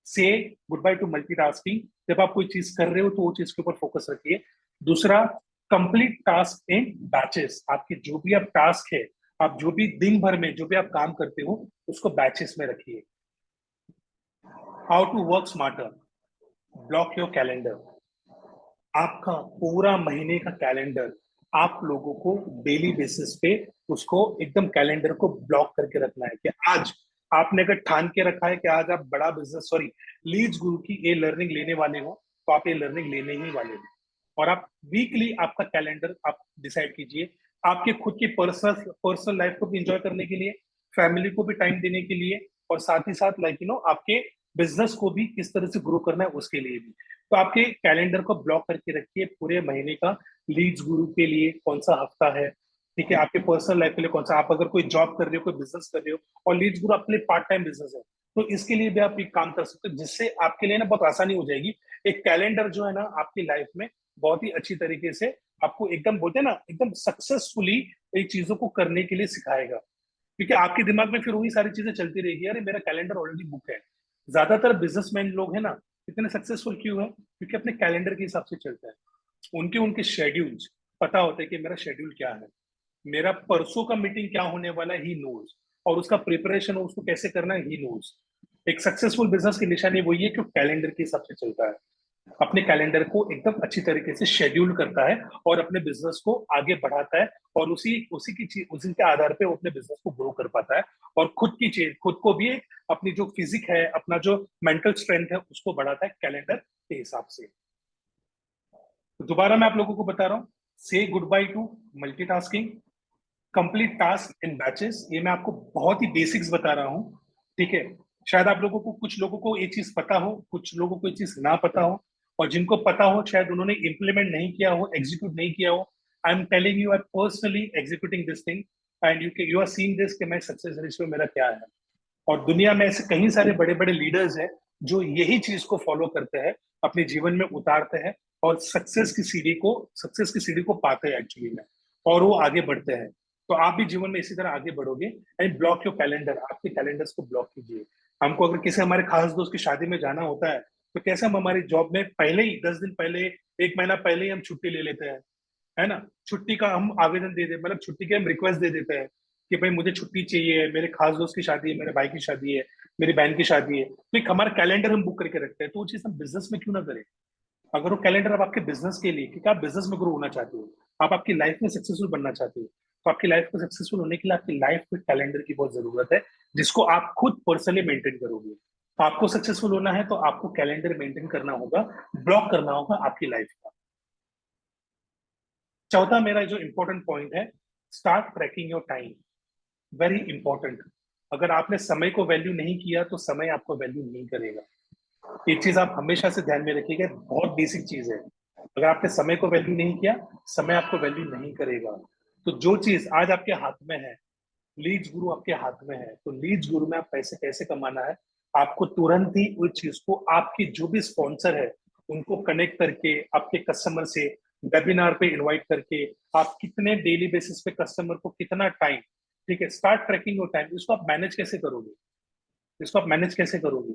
Speaker 1: से गुड बाय टू मल्टीटास्किंग, जब आप कोई चीज कर रहे हो तो वो चीज के ऊपर फोकस रखिए। दूसरा, कंप्लीट टास्क इन बैचेस। आपके जो भी आप टास्क है, आप जो भी दिन भर में जो भी आप काम करते हो, उसको बैचेस में रखिए। How to work smarter, block your calendar. आपका पूरा महीने का कैलेंडर आप लोगों को डेली बेसिस पे उसको एकदम कैलेंडर को ब्लॉक करके रखना है कि आज आपने अगर ठान के रखा है कि आज आप बड़ा बिजनेस, सॉरी, लीड्स गुरु की ये लर्निंग लेने वाले हो, तो आप ये लर्निंग लेने ही वाले हो। और आप वीकली आपका कैलेंडर आप डिसाइड कीजिए, आपके खुद की पर्सनल पर्सनल लाइफ को भी इंजॉय करने के लिए, फैमिली को भी टाइम देने के लिए, और साथ ही साथ लाइक आपके बिजनेस को भी किस तरह से ग्रो करना है उसके लिए भी। तो आपके कैलेंडर को ब्लॉक करके रखिए पूरे महीने का, लीड्स गुरु के लिए कौन सा हफ्ता है, ठीक है, आपके पर्सनल लाइफ के लिए कौन सा, आप अगर कोई जॉब कर रहे हो, कोई बिजनेस कर रहे हो, और लीड्स गुरु अपने पार्ट टाइम बिजनेस है, तो इसके लिए भी आप एक काम कर सकते हो, जिससे आपके लिए ना बहुत आसानी हो जाएगी एक कैलेंडर जो है ना आपकी लाइफ में बहुत ही अच्छी तरीके से आपको एकदम बोलते हैं ना एकदम सक्सेसफुली ये चीजों को करने के लिए सिखाएगा, क्योंकि आपके दिमाग में फिर वही सारी चीजें चलती रहेगी, अरे मेरा कैलेंडर ऑलरेडी बुक है। ज्यादातर बिजनेसमैन लोग हैं ना इतने सक्सेसफुल क्यों है, क्योंकि अपने कैलेंडर के हिसाब से चलता है। उनके उनके शेड्यूल्स पता होते हैं कि मेरा शेड्यूल क्या है, मेरा परसों का मीटिंग क्या होने वाला है, ही नोज, और उसका प्रिपरेशन हो उसको कैसे करना है, ही नोज। एक सक्सेसफुल बिजनेस की निशानी वही है कि कैलेंडर के हिसाब से चलता है, अपने कैलेंडर को एकदम अच्छी तरीके से शेड्यूल करता है और अपने बिजनेस को आगे बढ़ाता है, और उसी उसी की चीज उसी के आधार पे वो अपने बिजनेस को ग्रो कर पाता है, और खुद की चीज खुद को भी अपनी जो फिजिक है अपना जो मेंटल स्ट्रेंथ है उसको बढ़ाता है कैलेंडर के हिसाब से। तो दोबारा मैं आप लोगों को बता रहा हूँ, से good bye to multitasking, complete task in batches. ये मैं आपको बहुत ही बेसिक्स बता रहा हूँ, ठीक है। शायद आप लोगों को कुछ लोगों को ये चीज पता हो, कुछ लोगों को ये चीज ना पता हो, और जिनको पता हो शायद उन्होंने इम्प्लीमेंट नहीं किया हो, एग्जीक्यूट नहीं किया हो। I am telling you, I personally executing this thing, and you are seeing this कि मैं सक्सेस रेशियो मेरा क्या है। और दुनिया में ऐसे कई सारे बड़े बड़े लीडर्स हैं जो यही चीज को फॉलो करते हैं, अपने जीवन में उतारते हैं, और सक्सेस की सीढ़ी को पाते हैं एक्चुअली में, और वो आगे बढ़ते हैं। तो आप भी जीवन में इसी तरह आगे बढ़ोगे। एंड ब्लॉक योर कैलेंडर, आपके कैलेंडर्स को ब्लॉक कीजिए। हमको अगर किसी हमारे खास दोस्त की शादी में जाना होता है, तो कैसे हम हमारी जॉब में पहले ही 10 दिन पहले, 1 महीना पहले ही हम छुट्टी ले लेते हैं, है ना। छुट्टी का हम आवेदन दे दे, मतलब छुट्टी के हम रिक्वेस्ट दे देते हैं कि भाई मुझे छुट्टी चाहिए, मेरे खास दोस्त की शादी है, मेरे भाई की शादी है, मेरी बहन की शादी है, तो एक हमारा कैलेंडर हम बुक करके रखते हैं। तो वो चीज हम बिजनेस में क्यों ना करें। अगर वो कैलेंडर अब आपके बिजनेस के लिए, क्योंकि आप बिजनेस में ग्रो होना चाहते हो, आप आपकी लाइफ में सक्सेसफुल बनना चाहते हो, तो आपकी लाइफ को सक्सेसफुल होने के लिए आपकी लाइफ में कैलेंडर की बहुत जरूरत है, जिसको आप खुद पर्सनली मेंटेन करोगे। तो आपको सक्सेसफुल होना है तो आपको कैलेंडर मेंटेन करना होगा, ब्लॉक करना होगा आपकी लाइफ का। चौथा मेरा जो इंपॉर्टेंट पॉइंट है, start trekking your time. Very important. अगर आपने समय को वैल्यू नहीं किया तो समय आपको वैल्यू नहीं करेगा। एक चीज आप हमेशा से ध्यान में रखिएगा, बहुत बेसिक चीज है। अगर आपने समय को वैल्यू नहीं किया, समय आपको वैल्यू नहीं करेगा। तो जो चीज आज आपके हाथ में है, लीड्स गुरु आपके हाथ में है, तो लीड्स गुरु में आप पैसे कैसे कमाना है, आपको तुरंत ही उस चीज को आपके जो भी स्पॉन्सर है उनको कनेक्ट करके, आपके कस्टमर से वेबिनार पे इनवाइट करके, आप कितने डेली बेसिस पे कस्टमर को कितना टाइम, ठीक है, स्टार्ट ट्रैकिंग योर टाइम। इसको आप मैनेज कैसे करोगे, इसको आप मैनेज कैसे करोगे।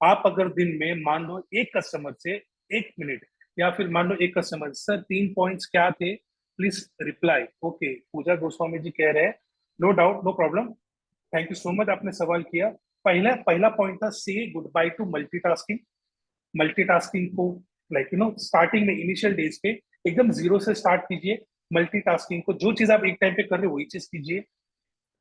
Speaker 1: आप अगर दिन में मान लो एक कस्टमर से 1 मिनट, या फिर मान लो एक कस्टमर, सर 3 पॉइंट्स क्या थे please reply. Okay, Pooja Goswami ji कह रहे हैं, no doubt no problem, thank you so much आपने सवाल किया। पहला पहला पॉइंट था say good bye to multitasking. Multitasking को लाइक स्टार्टिंग में इनिशियल डेज पे एकदम जीरो से स्टार्ट कीजिए। मल्टीटास्किंग को जो चीज आप एक टाइम पे कर रहे हो वही चीज कीजिए।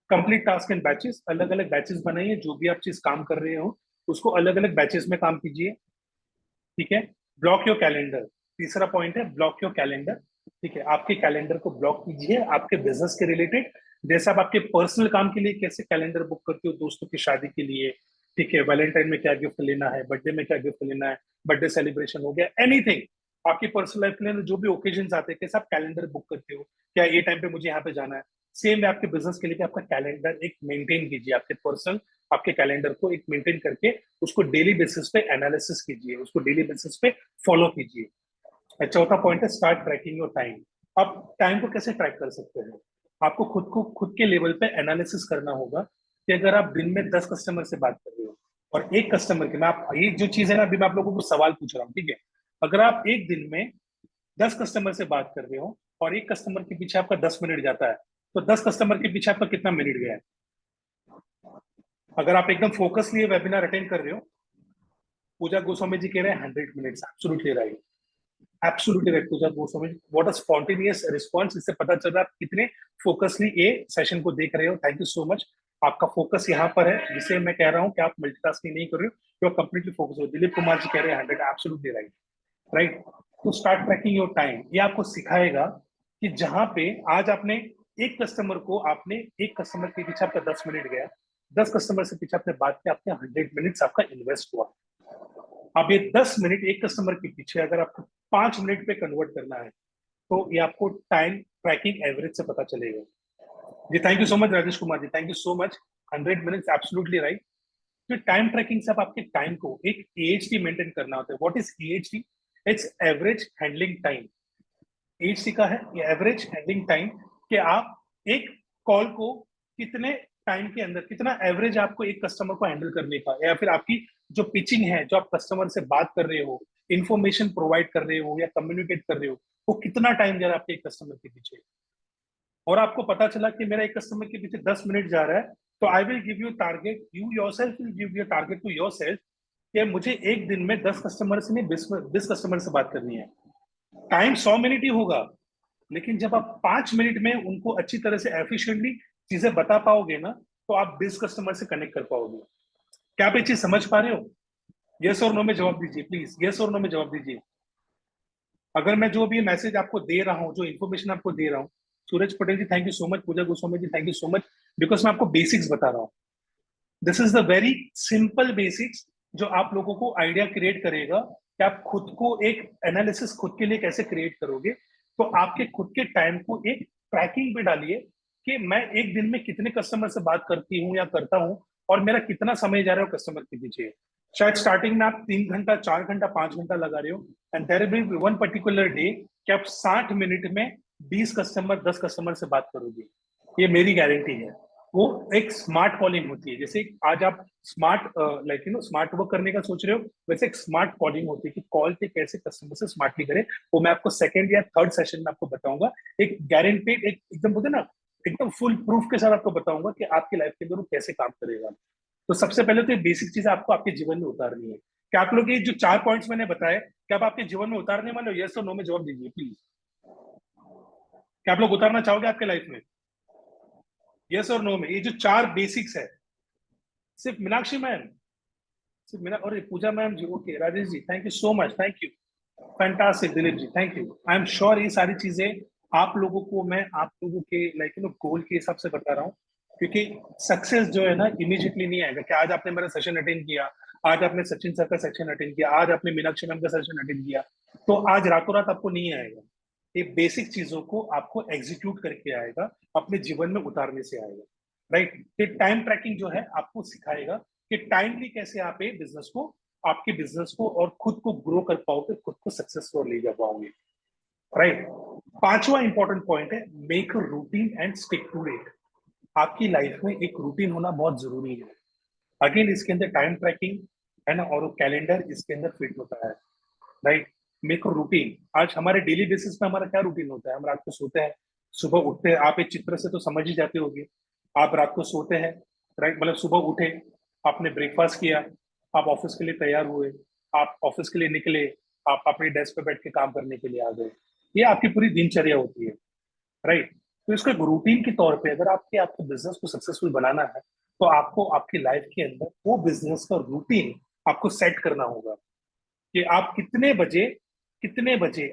Speaker 1: कंप्लीट टास्क इन बैचेस, अलग अलग बैचेस बनाइए, जो भी आप चीज काम कर रहे हो उसको अलग अलग बैचेस में काम कीजिए, ठीक है। ब्लॉक योर कैलेंडर, तीसरा पॉइंट है ब्लॉक योर कैलेंडर, ठीक है। आपके कैलेंडर को ब्लॉक कीजिए आपके बिजनेस के रिलेटेड। जैसे आप आपके पर्सनल काम के लिए कैसे कैलेंडर बुक करते हो, दोस्तों की शादी के लिए, ठीक है, वैलेंटाइन में क्या गिफ्ट लेना है, बर्थडे में क्या गिफ्ट लेना है, बर्थडे सेलिब्रेशन हो गया, एनीथिंग आपकी पर्सनल लाइफ के लिए जो भी ओकेजन आते हैं, कैसे आप कैलेंडर बुक करते हो, क्या ये टाइम पे मुझे यहाँ पे जाना है। सेम है आपके बिजनेस के लिए कि आपका कैलेंडर एक मेंटेन कीजिए, आपके पर्सनल आपके कैलेंडर को एक मेंटेन करके उसको डेली बेसिस पे एनालिसिस कीजिए, उसको डेली बेसिस पे फॉलो कीजिए। चौथा पॉइंट है स्टार्ट ट्रैकिंग योर टाइम। आप टाइम को कैसे ट्रैक कर सकते हैं, आपको खुद के लेवल पे एनालिसिस करना होगा कि अगर आप दिन में 10 कस्टमर से बात कर रहे हो, और एक कस्टमर के, मैं आप ये जो चीज है ना, अभी मैं आप लोगों को सवाल पूछ रहा हूँ, ठीक है। अगर आप एक दिन में 10 कस्टमर से बात कर रहे हो और एक कस्टमर के पीछे आपका 10 मिनट जाता है, तो 10 कस्टमर के पीछे आपका कितना मिनट गया है। अगर आप एकदम फोकस लिए वेबिनार अटेंड कर रहे हो, पूजा गोस्वामी जी कह रहे हैं 100 minutes, absolutely right, absolutely right Pooja Goswami, what a spontaneous response. इससे पता चल रहा है आप कितने फोकसली ये सेशन को देख रहे हो। थैंक यू सो मच, आपका फोकस यहाँ पर है, जिसे मैं कह रहा हूँ कि आप मल्टीटास्किंग नहीं कर रहे हो, यू आर कंप्लीटली फोकस हो। दिलीप कुमार जी कह रहे हैं 100, एब्सोल्युटली राइट, राइट। तो स्टार्ट ट्रैकिंग योर टाइम, ये आपको सिखाएगा कि जहां पे आज आपने एक कस्टमर के पीछे आपका 10 मिनट गया, 10 कस्टमर से पीछे आपने बात किया, आपके 100 मिनट्स आपका इन्वेस्ट हुआ। अब ये 10 मिनट एक कस्टमर के पीछे अगर आपको 5 मिनट पे कन्वर्ट करना है, तो ये आपको टाइम ट्रैकिंग एवरेज से पता चलेगा। जी thank you so much Rajesh Kumar ji, thank you so much. 100 minutes absolutely right. तो टाइम ट्रैकिंग से आप आपके टाइम को एक एएचटी मेंटेन करना होता है। What is AHT? It's average handling time. HC का है ये एवरेज हैंडलिंग टाइम, कि आप एक कॉल को कितने टाइम के अंदर, कितना एवरेज आपको एक कस्टमर को हैंडल करने का, या फिर आपकी जो पिचिंग है, जो आप कस्टमर से बात कर रहे हो, इंफॉर्मेशन प्रोवाइड कर रहे हो या कम्युनिकेट कर रहे हो, वो कितना टाइम जा रहा है आपके एक कस्टमर के पीछे। और आपको पता चला कि मेरा एक कस्टमर के पीछे 10 मिनट जा रहा है, तो I will give you target, you yourself will give you target to yourself, कि मुझे एक दिन में 10 कस्टमर से नहीं, 20 कस्टमर से बात करनी है। टाइम 100 मिनट ही होगा, लेकिन जब आप 5 मिनट में उनको अच्छी तरह से एफिशिएंटली चीजें बता पाओगे ना, तो आप 20 कस्टमर से कनेक्ट कर पाओगे। क्या आप ये चीज समझ पा रहे हो? यस और नो में जवाब दीजिए प्लीज, यस और नो में जवाब दीजिए। अगर मैं जो भी मैसेज आपको दे रहा हूँ, जो इन्फॉर्मेशन आपको दे रहा हूँ, Suraj Patel ji thank you so much, Pooja Goswami ji thank you so much, because मैं आपको बेसिक्स बता रहा हूँ। This is the very simple basics, जो आप लोगों को आइडिया क्रिएट करेगा कि आप खुद को एक एनालिसिस खुद के लिए कैसे क्रिएट करोगे। तो आपके खुद के टाइम को एक ट्रैकिंग पे डालिए, कि मैं एक दिन में कितने कस्टमर से बात करती हूँ या करता हूँ, और मेरा कितना समय जा रहा है कस्टमर के पीछे। शायद स्टार्टिंग में आप 3 घंटा, 4 घंटा, 5 घंटा लगा रहे हो, and there will be one particular day कि आप 60 मिनट में 20 कस्टमर, 10 कस्टमर से बात करोगे। ये मेरी गारंटी है। वो एक स्मार्ट कॉलिंग होती है, जैसे आज आप स्मार्ट लाइक स्मार्ट वर्क करने का सोच रहे हो, वैसे एक स्मार्ट कॉलिंग होती है कि कॉल पे कैसे कस्टमर से स्मार्टली करें। वो मैं आपको सेकंड या थर्ड सेशन में आपको बताऊंगा, एक गारंटेड, एक एकदम बोलते ना, एकदम फुल प्रूफ के साथ आपको बताऊंगा कि आपकी लाइफ के अंदर वो कैसे काम करेगा। तो सबसे पहले तो ये बेसिक चीज आपको आपके जीवन में उतारनी है। क्या आप लोग ये जो 4 पॉइंट्स मैंने बताए, क्या आप आपके जीवन में उतारने वाले हो? यस और नो में जवाब दीजिए प्लीज। क्या आप लोग उतारना चाहोगे आपके लाइफ में? यस और नो में ये जो 4 बेसिक्स है, सिर्फ मीनाक्षी मैम, सिर्फ मीना और Pooja ma'am ji, okay, Rajesh ji thank you so much, thank you, fantastic, Dilip ji thank you. I am sure ये सारी चीजें आप लोगों को मैं आप लोगों के लाइक गोल के हिसाब से बता रहा हूँ, क्योंकि सक्सेस जो है ना इमीडिएटली नहीं आएगा। कि आज आपने मेरा सेशन अटेंड किया, आज आपने सचिन सर का सेशन अटेंड किया, आज आपने मीनाक्षी मैम का सेशन अटेंड किया, तो आज रातों रात आपको नहीं आएगा। ये बेसिक चीजों को आपको एग्जीक्यूट करके आएगा, अपने जीवन में उतारने से आएगा, राइट। ये टाइम ट्रैकिंग जो है आपको सिखाएगा कि टाइमली कैसे आप एक बिजनेस को, आपके बिजनेस को और खुद को ग्रो कर पाओगे, खुद को सक्सेसफुल ले जा पाओगे, राइट। पांचवा इंपॉर्टेंट पॉइंट है, make a routine and stick to it. आपकी लाइफ में एक रूटीन होना बहुत जरूरी है। अगेन इसके अंदर टाइम ट्रैकिंग है ना, और कैलेंडर इसके अंदर फिट होता है, राइट। Make a routine. आज हमारे डेली बेसिस पे हमारा क्या रूटीन होता है? हम रात को सोते हैं, सुबह उठते हैं, आप एक चित्र से तो समझ ही जाते होगे। आप रात को सोते हैं, राइट, मतलब सुबह उठे, आपने ब्रेकफास्ट किया, आप ऑफिस के लिए तैयार हुए, आप ऑफिस के लिए निकले, आप अपने डेस्क पे बैठ के काम करने के लिए आ गए। ये आपकी पूरी दिनचर्या होती है, राइट। तो इसको एक रूटीन के तौर पे, अगर आपके आपके बिजनेस को सक्सेसफुल बनाना है, तो आपको आपकी लाइफ के अंदर वो बिजनेस का रूटीन आपको सेट करना होगा, कि आप कितने बजे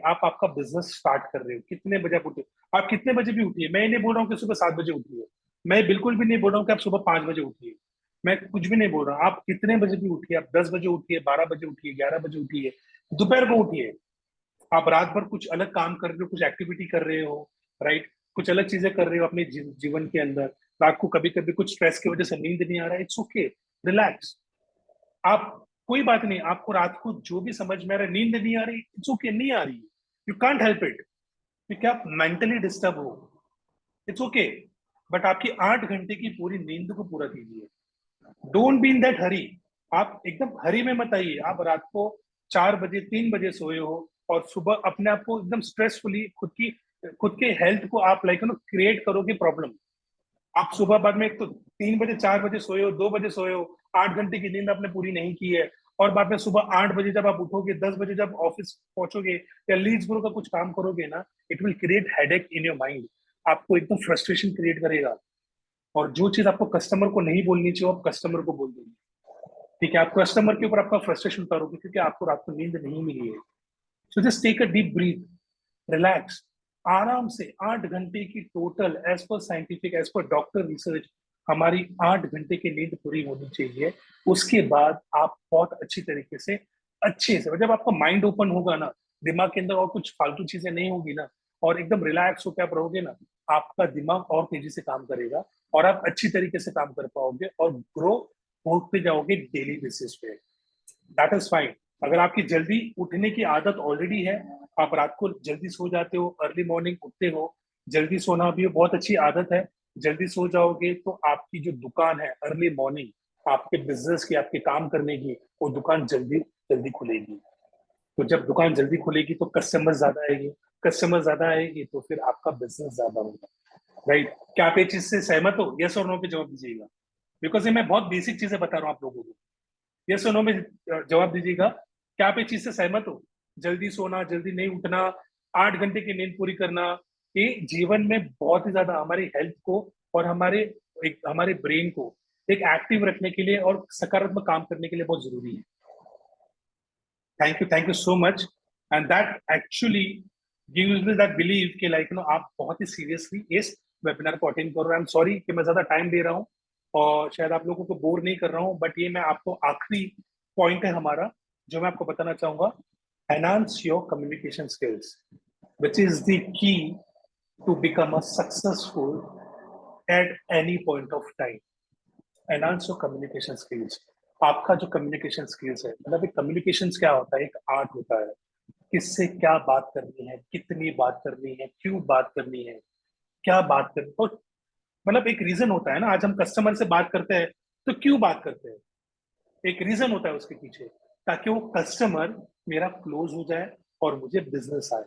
Speaker 1: आप आपका बिजनेस स्टार्ट कर रहे हो, कितने बजे आप उठे। आप कितने बजे भी उठिए, मैं ये नहीं बोल रहा हूँ कि सुबह 7 बजे उठिए, मैं बिल्कुल भी नहीं बोल रहा हूँ कि आप सुबह 5 बजे उठिए, मैं कुछ भी नहीं बोल रहा हूँ। आप कितने बजे भी उठिए, आप 10 बजे उठिए, 12 बजे उठिए, 11 बजे उठिए, दोपहर को उठिए। आप रात भर कुछ अलग काम कर रहे हो, कुछ एक्टिविटी कर रहे हो, राइट, कुछ अलग चीजें कर रहे हो अपने जीवन के अंदर, रात को कभी कभी कुछ स्ट्रेस की वजह से नींद नहीं आ रहा है, इट्स ओके, रिलैक्स। आप, कोई बात नहीं, आपको रात को जो भी समझ में आ रहा है, नींद नहीं आ रही, इट्स ओके, नहीं आ रही, यू कांट हेल्प इट, क्योंकि आप मेंटली डिस्टर्ब हो, इट्स ओके। बट आपकी 8 घंटे की पूरी नींद को पूरा कीजिए। डोंट बी इन दैट हरी। आप एकदम हरी में मत आइए। आप रात को 4 बजे, 3 बजे सोए हो, और सुबह अपने आप को एकदम स्ट्रेसफुली खुद के हेल्थ को आप लाइक क्रिएट करोगे प्रॉब्लम। आप सुबह बाद में एक तो 3 बजे, 4 बजे सोए हो, 2 बजे सोए हो, 8 घंटे की नींद आपने पूरी नहीं की है, और बाद में सुबह 8 बजे जब आप उठोगे, 10 बजे जब ऑफिस पहुंचोगे या लीड्स ग्रो का कुछ काम करोगे ना, it will create headache in your mind. आपको एकदम फ्रस्ट्रेशन क्रिएट करेगा, और जो चीज आपको कस्टमर को नहीं बोलनी चाहिए, आप कस्टमर को बोल देंगे। ठीक है, आप कस्टमर के ऊपर आपका फ्रस्ट्रेशन उतारोगे, क्योंकि आपको रात को नींद नहीं मिली है। So just take a deep breath, relax, आराम से। 8 घंटे की total, as per scientific, as per doctor research, हमारी 8 घंटे की नींद पूरी होनी चाहिए। उसके बाद आप बहुत अच्छी तरीके से, अच्छे से, जब आपका माइंड ओपन होगा ना, दिमाग के अंदर और कुछ फालतू चीजें नहीं होगी ना, और एकदम रिलैक्स होकर आप रहोगे ना, आपका दिमाग और तेजी से काम करेगा, और आप अच्छी तरीके से काम कर पाओगे और ग्रो होते जाओगे डेली बेसिस पे। That is fine. अगर आपकी जल्दी उठने की आदत ऑलरेडी है, आप रात को जल्दी सो जाते हो, अर्ली मॉर्निंग उठते हो, जल्दी सोना भी बहुत अच्छी आदत है। जल्दी सो जाओगे तो आपकी जो दुकान है अर्ली मॉर्निंग, आपके बिजनेस की, आपके काम करने की, वो दुकान जल्दी जल्दी खुलेगी। तो जब दुकान जल्दी खुलेगी तो कस्टमर ज्यादा आएगी, कस्टमर ज्यादा आएगी तो फिर आपका बिजनेस ज्यादा होगा। राइट? क्या आप ये चीज से सहमत हो? यस और नो पे जवाब दीजिएगा, बिकॉज ये मैं बहुत बेसिक चीजें बता रहा हूँ आप लोगों को। यस और नो में जवाब दीजिएगा। क्या आप इस चीज से सहमत हो? जल्दी सोना, जल्दी नहीं उठना, 8 घंटे की नींद पूरी करना, ये जीवन में बहुत ही ज्यादा हमारी हेल्थ को और हमारे ब्रेन को एक एक्टिव रखने के लिए और सकारात्मक काम करने के लिए बहुत जरूरी है। Thank you so much. And that actually gives me that believe कि लाइक नो आप बहुत ही सीरियसली इस वेबिनार को अटेंड कर रहे हो। आई एम सॉरी कि मैं ज्यादा टाइम दे रहा हूँ और शायद आप लोगों को बोर नहीं कर रहा हूँ, बट ये मैं आपको आखिरी पॉइंट है हमारा जो मैं आपको बताना चाहूंगा। Enhance your communication skills which is the key to become a successful at any point of time. Enhance your communication skills. आपका जो कम्युनिकेशन स्किल्स है, मतलब एक कम्युनिकेशन क्या होता है, एक आर्ट होता है। किससे क्या बात करनी है, कितनी बात करनी है, क्यों बात करनी है, क्या बात करनी है। तो मतलब एक रीजन होता है ना, आज हम कस्टमर से बात करते हैं तो क्यों बात करते हैं, एक रीजन होता है उसके पीछे, ताकि वो कस्टमर मेरा क्लोज हो जाए और मुझे बिजनेस आए।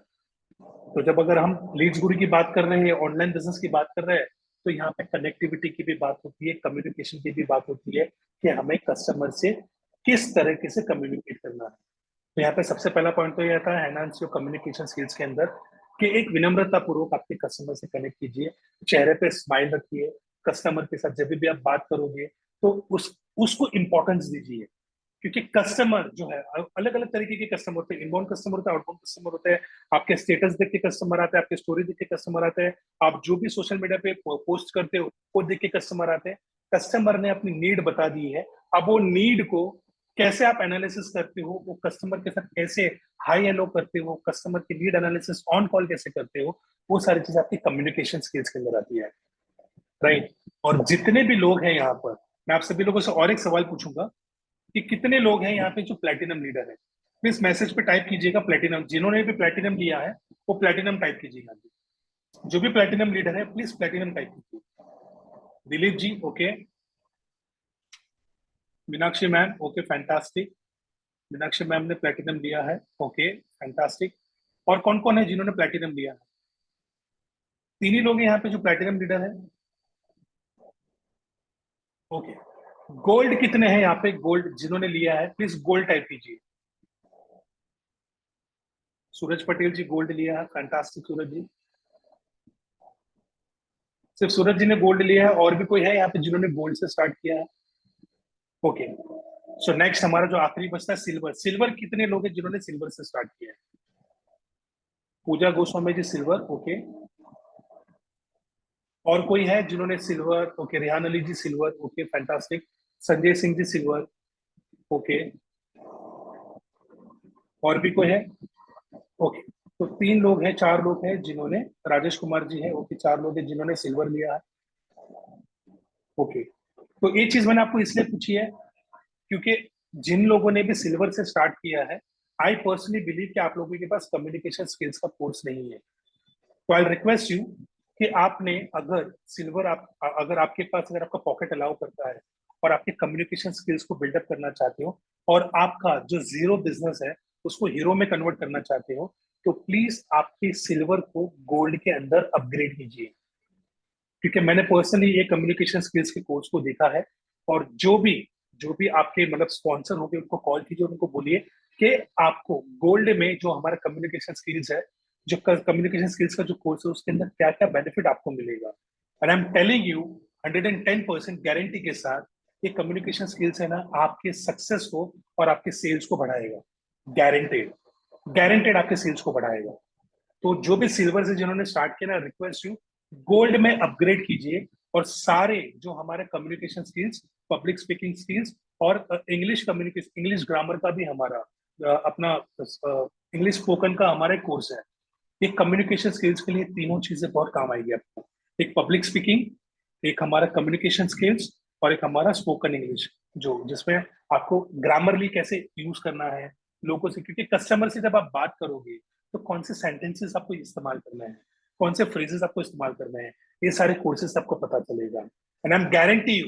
Speaker 1: तो जब अगर हम लीड्स गुरु की बात कर रहे हैं, ऑनलाइन बिजनेस की बात कर रहे हैं, तो यहाँ पे कनेक्टिविटी की भी बात होती है, कम्युनिकेशन की भी बात होती है कि हमें कस्टमर से किस तरीके से कम्युनिकेट करना है। तो यहाँ पे सबसे पहला पॉइंट तो ये आता है एनहांस योर कम्युनिकेशन स्किल्स के अंदर कि एक विनम्रता पूर्वक आपके कस्टमर से कनेक्ट कीजिए, चेहरे पे स्माइल रखिए। कस्टमर के साथ जब भी आप बात करोगे तो उसको इंपॉर्टेंस दीजिए, क्योंकि कस्टमर जो है अलग अलग तरीके के कस्टमर होते हैं। इनबाउंड कस्टमर होता है, आउटबाउंड कस्टमर होते हैं। आपके स्टेटस देख के कस्टमर आते हैं, आपके स्टोरी देख के कस्टमर आते हैं, आप जो भी सोशल मीडिया पे पोस्ट करते हो वो देख के कस्टमर आते हैं। कस्टमर ने अपनी नीड बता दी है, अब वो नीड को कैसे आप एनालिसिस करते हो, वो कस्टमर के साथ कैसे हाई एलो करते हो, कस्टमर की नीड एनालिसिस ऑन कॉल कैसे करते हो, वो सारी चीज आपकी कम्युनिकेशन स्किल्स के अंदर आती है। राइट? और जितने भी लोग हैं यहाँ पर, मैं आप सभी लोगों से और एक सवाल पूछूंगा कि कितने लोग हैं यहाँ पे जो प्लेटिनम लीडर है। प्लीज मैसेज पे टाइप कीजिएगा प्लेटिनम, जिन्होंने भी प्लेटिनम लिया है वो प्लेटिनम टाइप कीजिएगा। जो भी प्लेटिनम लीडर है प्लीज प्लेटिनम टाइप कीजिए। Dilip ji okay, Meenakshi ma'am okay fantastic, Meenakshi ma'am ने प्लेटिनम लिया है, ओके फैंटास्टिक। और कौन कौन है जिन्होंने प्लेटिनम लिया है? तीन ही लोग हैं यहाँ पे जो प्लेटिनम लीडर है। ओके, गोल्ड कितने हैं यहाँ पे? गोल्ड जिन्होंने लिया है प्लीज गोल्ड टाइप कीजिए। सूरज पटेल जी गोल्ड लिया है, फैंटास्टिक सूरज जी। सिर्फ सूरज जी ने गोल्ड लिया है, और भी कोई है यहाँ पे जिन्होंने गोल्ड से स्टार्ट किया है? ओके, सो नेक्स्ट हमारा जो आखिरी बचता है सिल्वर। सिल्वर कितने लोग हैं जिन्होंने सिल्वर से स्टार्ट किया है? Pooja Goswami ji silver, okay. और कोई है जिन्होंने silver? Okay, Rehan Ali ji silver, okay fantastic. Sanjay Singh ji silver, okay. और भी कोई है? ओके, तो तीन लोग हैं, चार लोग हैं जिन्होंने, राजेश कुमार जी है, ओके, चार लोग हैं जिन्होंने सिल्वर लिया है। ओके, तो ये चीज मैंने आपको इसलिए पूछी है क्योंकि जिन लोगों ने भी सिल्वर से स्टार्ट किया है, आई पर्सनली बिलीव कि आप लोगों के पास कम्युनिकेशन स्किल्स का कोर्स नहीं है। तो आई रिक्वेस्ट यू कि आपने अगर सिल्वर आप अगर आपके पास, अगर आपका पॉकेट अलाउ करता है और आपके कम्युनिकेशन स्किल्स को बिल्डअप करना चाहते हो और आपका जो जीरो बिजनेस है उसको हीरो में कन्वर्ट करना चाहते हो, तो प्लीज आपके सिल्वर को गोल्ड के अंदर अपग्रेड कीजिए। क्योंकि मैंने पर्सनली ये कम्युनिकेशन स्किल्स के कोर्स को देखा है। और जो भी आपके मतलब स्पॉन्सर होंगे उनको कॉल कीजिए, उनको बोलिए कि आपको गोल्ड में जो हमारा कम्युनिकेशन स्किल्स है, जो कम्युनिकेशन स्किल्स का जो कोर्स है उसके अंदर क्या क्या बेनिफिट आपको मिलेगा। And I am telling you 110% guarantee के साथ, ये कम्युनिकेशन स्किल्स है ना आपके सक्सेस को और आपके सेल्स को बढ़ाएगा। गारंटेड, गारंटेड आपके सेल्स को बढ़ाएगा। तो जो भी सिल्वर से जिन्होंने स्टार्ट किया ना, रिक्वेस्ट यू गोल्ड में अपग्रेड कीजिए। और सारे जो हमारे communication skills, public speaking skills और इंग्लिश कम्युनिकेशन, इंग्लिश ग्रामर का भी हमारा अपना इंग्लिश स्पोकन का हमारा कोर्स है। ये कम्युनिकेशन स्किल्स के लिए तीनों चीजें बहुत काम आएगी आपको। एक पब्लिक स्पीकिंग, एक हमारा कम्युनिकेशन स्किल्स और एक हमारा स्पोकन इंग्लिश, जो जिसमें आपको ग्रामरली कैसे यूज करना है, लोगों से, क्योंकि कस्टमर से जब आप बात करोगे तो कौन से सेंटेंसेस आपको इस्तेमाल करना है, कौन से फ्रेजेस आपको इस्तेमाल करना है, ये सारे कोर्सेस आपको पता चलेगा। And I am guarantee you,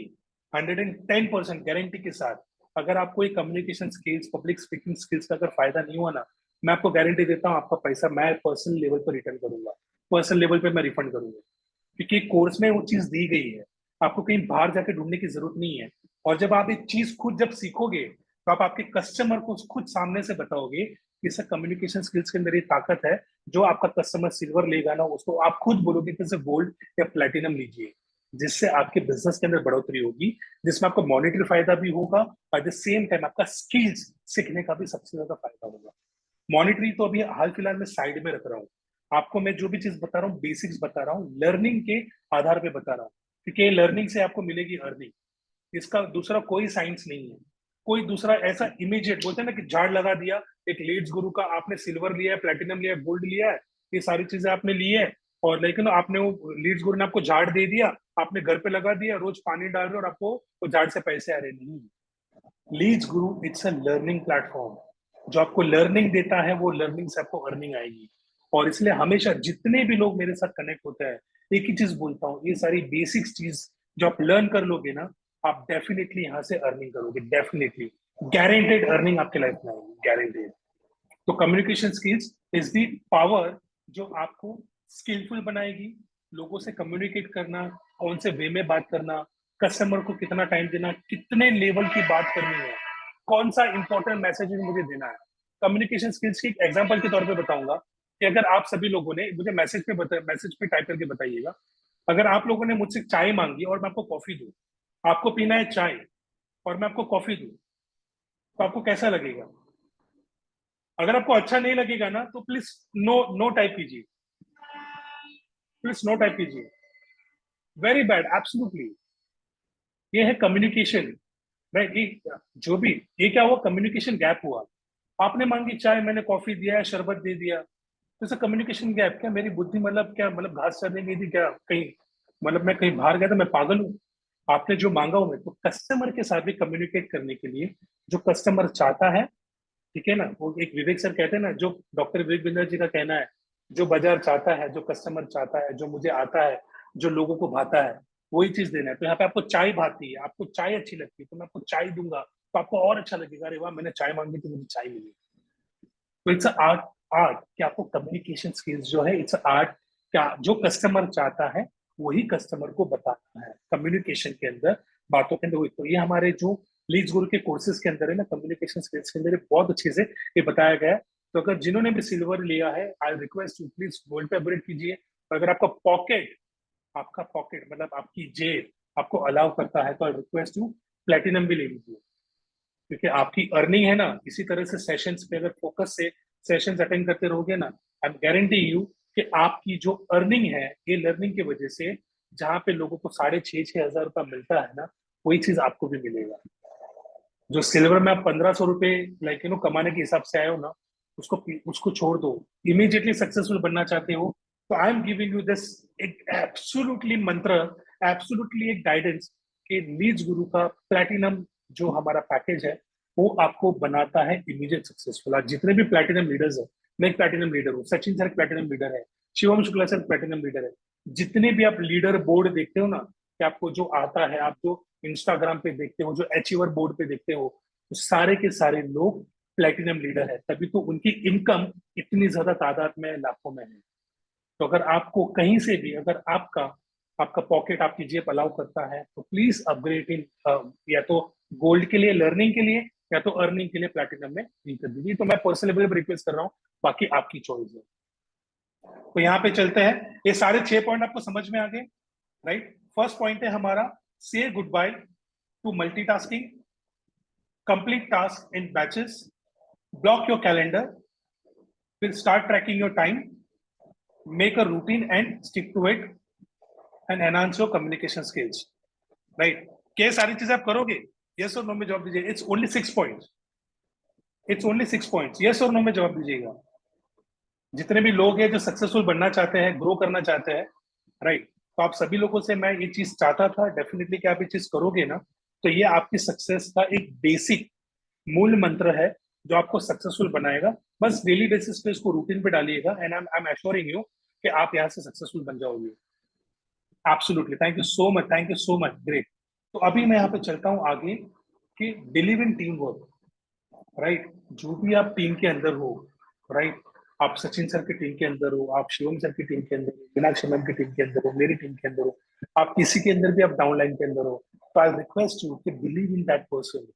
Speaker 1: 110% guarantee के साथ, अगर आपको ये communication skills, public speaking skills का अगर फायदा नहीं हुआ ना, मैं आपको गारंटी देता हूँ आपका पैसा मैं पर्सनल लेवल पर रिटर्न करूंगा, पर्सनल लेवल पे मैं रिफंड करूंगा, क्योंकि कोर्स में वो चीज दी गई है। आपको कहीं बाहर जाके ढूंढने की जरूरत नहीं है। और जब आप एक चीज खुद जब सीखोगे तो आप आपके कस्टमर को खुद सामने से बताओगे कि सर कम्युनिकेशन स्किल्स के अंदर ये ताकत है, जो आपका कस्टमर सिल्वर लेगा ना उसको आप खुद बोलोगे कि सर गोल्ड या प्लेटिनम लीजिए, जिससे आपके बिजनेस के अंदर बढ़ोतरी होगी, जिसमें आपको मॉनेटरी फायदा भी होगा, और द सेम टाइम आपका स्किल्स सीखने का भी सबसे ज्यादा फायदा होगा। मॉनिटरी तो अभी हाल फिलहाल में साइड में रख रहा हूँ, आपको मैं जो भी चीज बता रहा हूँ बेसिक्स बता रहा हूँ, लर्निंग के आधार पे बता रहा हूँ, क्योंकि लर्निंग से आपको मिलेगी अर्निंग, इसका दूसरा कोई साइंस नहीं है। कोई दूसरा ऐसा इमीडिएट बोलते हैं ना कि झाड़ लगा दिया, एक लीड्स गुरु का आपने सिल्वर लिया है, प्लेटिनम लिया है, गोल्ड लिया है, ये सारी चीजें आपने ली है, और लेकिन आपने वो लीड्स गुरु ने आपको झाड़ दे दिया, आपने घर पे लगा दिया, रोज पानी डाल रहे हो और आपको वो झाड़ से पैसे आ रहे नहीं। Leeds Guru it's a learning platform, जो आपको लर्निंग देता है वो लर्निंग से आपको अर्निंग आएगी। और इसलिए हमेशा जितने भी लोग मेरे साथ कनेक्ट होते हैं, एक ही चीज बोलता हूँ, ये सारी बेसिक्स चीज जो आप लर्न कर लोगे ना, आप डेफिनेटली यहाँ से अर्निंग करोगे, डेफिनेटली गारंटेड अर्निंग आपके लाइफ में आएगी, गारंटेड। तो communication skills is the power जो आपको स्किलफुल बनाएगी, लोगों से कम्युनिकेट करना, कौन से वे में बात करना, कस्टमर को कितना टाइम देना, कितने लेवल की बात करनी है, कौन सा इंपॉर्टेंट मैसेज मुझे देना है। कम्युनिकेशन स्किल्स की एग्जांपल के तौर पे बताऊंगा कि अगर आप सभी लोगों ने मुझे मैसेज पे टाइप करके बताइएगा, अगर आप लोगों ने मुझसे चाय मांगी और मैं आपको कॉफी दूं, आपको पीना है चाय और मैं आपको कॉफी दूं, तो आपको कैसा लगेगा? अगर आपको अच्छा नहीं लगेगा ना तो प्लीज नो नो टाइप कीजिए, प्लीज नो टाइप कीजिए, वेरी बैड एब्सोल्युटली। ये है कम्युनिकेशन, राइट? ये जो भी, ये क्या हुआ, कम्युनिकेशन गैप हुआ। आपने मांगी चाय, मैंने कॉफी दिया है, शरबत दे दिया, तो इसे कम्युनिकेशन गैप क्या? मेरी बुद्धि मतलब क्या, मतलब घास चरने गई थी क्या कहीं, मतलब मैं कहीं बाहर गया था, मैं पागल हूँ? आपने जो मांगा हो मैं तो कस्टमर के साथ भी कम्युनिकेट करने के लिए, जो कस्टमर चाहता है, ठीक है ना, वो एक विवेक सर कहते हैं ना, जो डॉक्टर विवेक बिंदर जी का कहना है, जो बाजार चाहता है, जो कस्टमर चाहता है, जो मुझे आता है, जो लोगों को भाता है, वही चीज देना है। तो यहाँ पे आपको चाय भाती है, आपको चाय अच्छी लगती है, तो मैं आपको चाय दूंगा, तो आपको और अच्छा लगेगा, अरे वाह मैंने चाय मांगी तो मुझे चाय मिली। तो इट्स आर्ट, आर्ट कि आपको कम्युनिकेशन स्किल्स जो है, इट्स आर्ट क्या, जो कस्टमर चाहता है वही कस्टमर को बताना है कम्युनिकेशन के अंदर, बातों के अंदर। तो ये हमारे जो लीड्स गुरु के कोर्सेज के अंदर है ना, कम्युनिकेशन स्किल्स के अंदर बहुत अच्छे से ये बताया गया है। तो अगर जिन्होंने भी सिल्वर लिया है, I request you please gold पे अपग्रेड कीजिए। अगर आपका पॉकेट, आपका पॉकेट मतलब आपकी जेब आपको अलाउ करता है, तो आई रिक्वेस्ट यू प्लेटिनम भी ले लीजिए, क्योंकि आपकी अर्निंग है ना, इसी तरह से सेशंस पे अगर फोकस से सेशंस अटेंड करते रहोगे ना, आई एम गारंटी यू कि आपकी जो अर्निंग है, ये लर्निंग की वजह से, जहां पे लोगों को 6,500 रुपया मिलता है ना, वही चीज आपको भी मिलेगा। जो सिल्वर में आप 1,500 रुपए लाइक कमाने के हिसाब से आए हो ना, उसको उसको छोड़ दो। इमीडिएटली सक्सेसफुल बनना चाहते हो, तो I am giving you this एक एब्सोल्युटली मंत्र, एब्सोल्युटली एक गाइडेंस कि लीड्स गुरु का प्लैटिनम जो हमारा पैकेज है, वो आपको बनाता है इमीडिएट सक्सेसफुल। आज जितने भी प्लैटिनम लीडर्स है, मैं एक प्लैटिनम लीडर हूँ, सचिन सर प्लैटिनम लीडर है, Shivam Shukla sir platinum leader है, जितने भी आप लीडर बोर्ड देखते हो ना, कि आपको जो आता है, आप जो इंस्टाग्राम पे देखते हो, जो अचीवर बोर्ड पे देखते हो, तो सारे के सारे लोग प्लेटिनम लीडर है, तभी तो उनकी इनकम इतनी ज्यादा तादाद में लाखों में है। तो अगर आपको कहीं से भी, अगर आपका आपका पॉकेट, आपकी जेब अलाउ करता है, तो प्लीज अपग्रेड इन, या तो गोल्ड के लिए, लर्निंग के लिए, या तो अर्निंग के लिए प्लेटिनम में नहीं कर दीजिए। तो मैं पर्सनल लेवल पर रिक्वेस्ट कर रहा हूँ, बाकी आपकी चॉइस है। तो यहाँ पे चलते हैं, ये सारे 6 पॉइंट आपको समझ में आ गए, राइट? फर्स्ट पॉइंट है हमारा, से good bye to multitasking, complete tasks in batches, block your calendar, will start tracking your time, make a routine and stick to it, and enhance your communication skills. Right? क्या सारी चीजें आप करोगे? Yes और no में जवाब दीजिए। It's only 6 points. It's only 6 points. Yes और no में जवाब दीजिएगा। जितने भी लोग हैं जो सक्सेसफुल बनना चाहते हैं, ग्रो करना चाहते हैं, राइट? तो आप सभी लोगों से मैं ये चीज चाहता था डेफिनेटली कि आप ये चीज करोगे ना, तो ये आपकी सक्सेस का एक बेसिक मूल मंत्र है, जो आपको सक्सेसफुल बनाएगा। बस डेली बेसिस पे इसको रूटीन पे डालिएगा, and I am assuring you कि आप यहाँ से सक्सेसफुल बन जाओगे। Absolutely, thank you so much, thank you so much, great. तो अभी मैं यहाँ पे चलता हूँ आगे कि believe in team work, right. जो भी आप टीम के अंदर हो, राइट, आप सचिन सर की टीम के अंदर हो, आप शिवम सर की टीम के अंदर हो, मीनाक्षी मैम की टीम के अंदर हो, मेरी टीम के अंदर हो, आप किसी के अंदर भी आप डाउनलाइन के अंदर हो, तो आई रिक्वेस्ट यू कि believe in that person,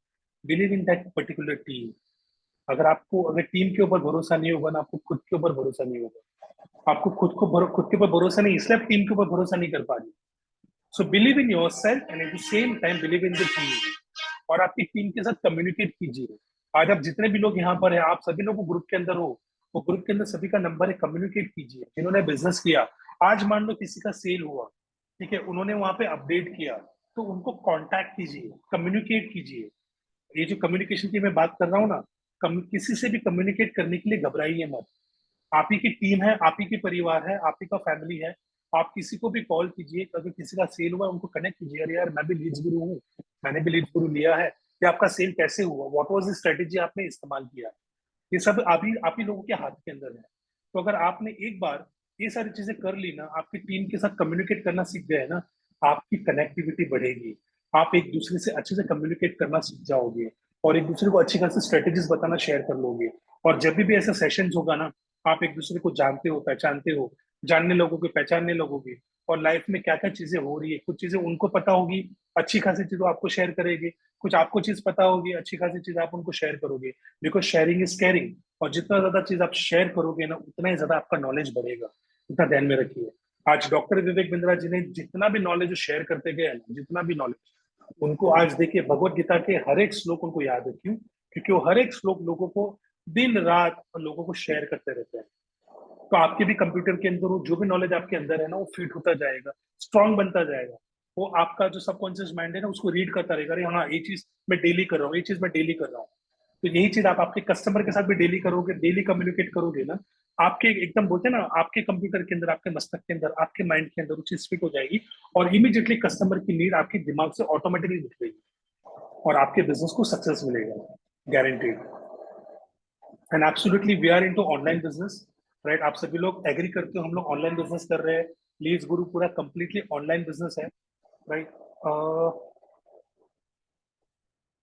Speaker 1: believe in that particular team. अगर टीम के ऊपर भरोसा नहीं होगा ना, आपको खुद के ऊपर भरोसा नहीं होगा। आपको खुद के ऊपर भरोसा नहीं, इसलिए आप टीम के ऊपर भरोसा नहीं कर पा रही। So believe in your self and at the same time believe in the team, और आपकी टीम के साथ कम्युनिकेट कीजिए। आज आप जितने भी लोग यहाँ पर हैं, आप सभी लोग ग्रुप के अंदर हो, वो ग्रुप के अंदर सभी का नंबर है, कम्युनिकेट कीजिए। जिन्होंने बिजनेस किया, आज मान लो किसी का सेल हुआ, ठीक है, उन्होंने वहां पे अपडेट किया, तो उनको कांटेक्ट कीजिए, कम्युनिकेट कीजिए। ये जो कम्युनिकेशन की मैं बात कर रहा हूँ ना, किसी से भी कम्युनिकेट करने के लिए घबराइए मत। आप ही की टीम है, आप ही की परिवार है, आप ही का फैमिली है। आप किसी को भी कॉल कीजिए, अगर किसी का सेल हुआ उनको कनेक्ट कीजिए, अरे यार मैं भी लीड्स गुरु हूँ, मैंने भी लीड्स गुरु लिया है, कि आपका सेल कैसे हुआ, व्हाट वाज द स्ट्रेटेजी आपने इस्तेमाल किया। ये सब आप ही लोगों के हाथ के अंदर है। तो अगर आपने एक बार ये सारी चीजें कर ली ना, आपकी टीम के साथ कम्युनिकेट करना सीख गए ना, आपकी कनेक्टिविटी बढ़ेगी, आप एक दूसरे से अच्छे से कम्युनिकेट करना सीख जाओगे, और एक दूसरे को अच्छी खासी स्ट्रेटेजीज बताना शेयर कर लोगे। और जब भी ऐसा सेशंस होगा ना, आप एक दूसरे को जानते हो, पहचानते हो, जानने लोगोगे, पहचानने लोगोगे, और लाइफ में क्या क्या चीजें हो रही है, कुछ चीजें उनको पता होगी, अच्छी खासी चीजें आपको शेयर करेगी, कुछ आपको चीज पता होगी, अच्छी खासी चीज आप उनको शेयर करोगे। बिकॉज शेयरिंग इज केयरिंग, और जितना ज्यादा चीज आप शेयर करोगे ना, उतना ही ज्यादा आपका नॉलेज बढ़ेगा। इतना ध्यान में रखिए। आज डॉक्टर विवेक बिंद्रा जी ने जितना भी नॉलेज शेयर करते गए ना, जितना भी नॉलेज, उनको आज देखिए भगवत गीता के हर एक श्लोक उनको याद है। क्यों? क्योंकि वो हर एक श्लोक लोगों को दिन रात लोगों को शेयर करते रहते हैं। तो आपके भी कंप्यूटर के अंदर वो जो भी नॉलेज आपके अंदर है ना, वो फिट होता जाएगा, स्ट्रांग बनता जाएगा। वो आपका जो सबकॉन्शियस माइंड है ना, उसको रीड करता रहेगा, अरे हाँ ये चीज मैं डेली कर रहा हूँ, ये चीज मैं डेली कर रहा हूँ। तो यही चीज आप आपके कस्टमर के साथ भी डेली करोगे, डेली कम्युनिकेट करोगे ना, आपके एकदम बोलते हैं ना, आपके कंप्यूटर के अंदर, आपके मस्तक के अंदर, आपके माइंड के अंदर वो चीज फिट हो जाएगी, और इमीडिएटली कस्टमर की नीड आपके दिमाग से ऑटोमेटिकली निकलेगी, और आपके बिजनेस को सक्सेस मिलेगा, guaranteed. And absolutely we are into online business, right. आप सभी लोग एग्री करते हो, हम लोग ऑनलाइन बिजनेस कर रहे हैं। लीड्स गुरु पूरा कंप्लीटली ऑनलाइन बिजनेस है, राइट।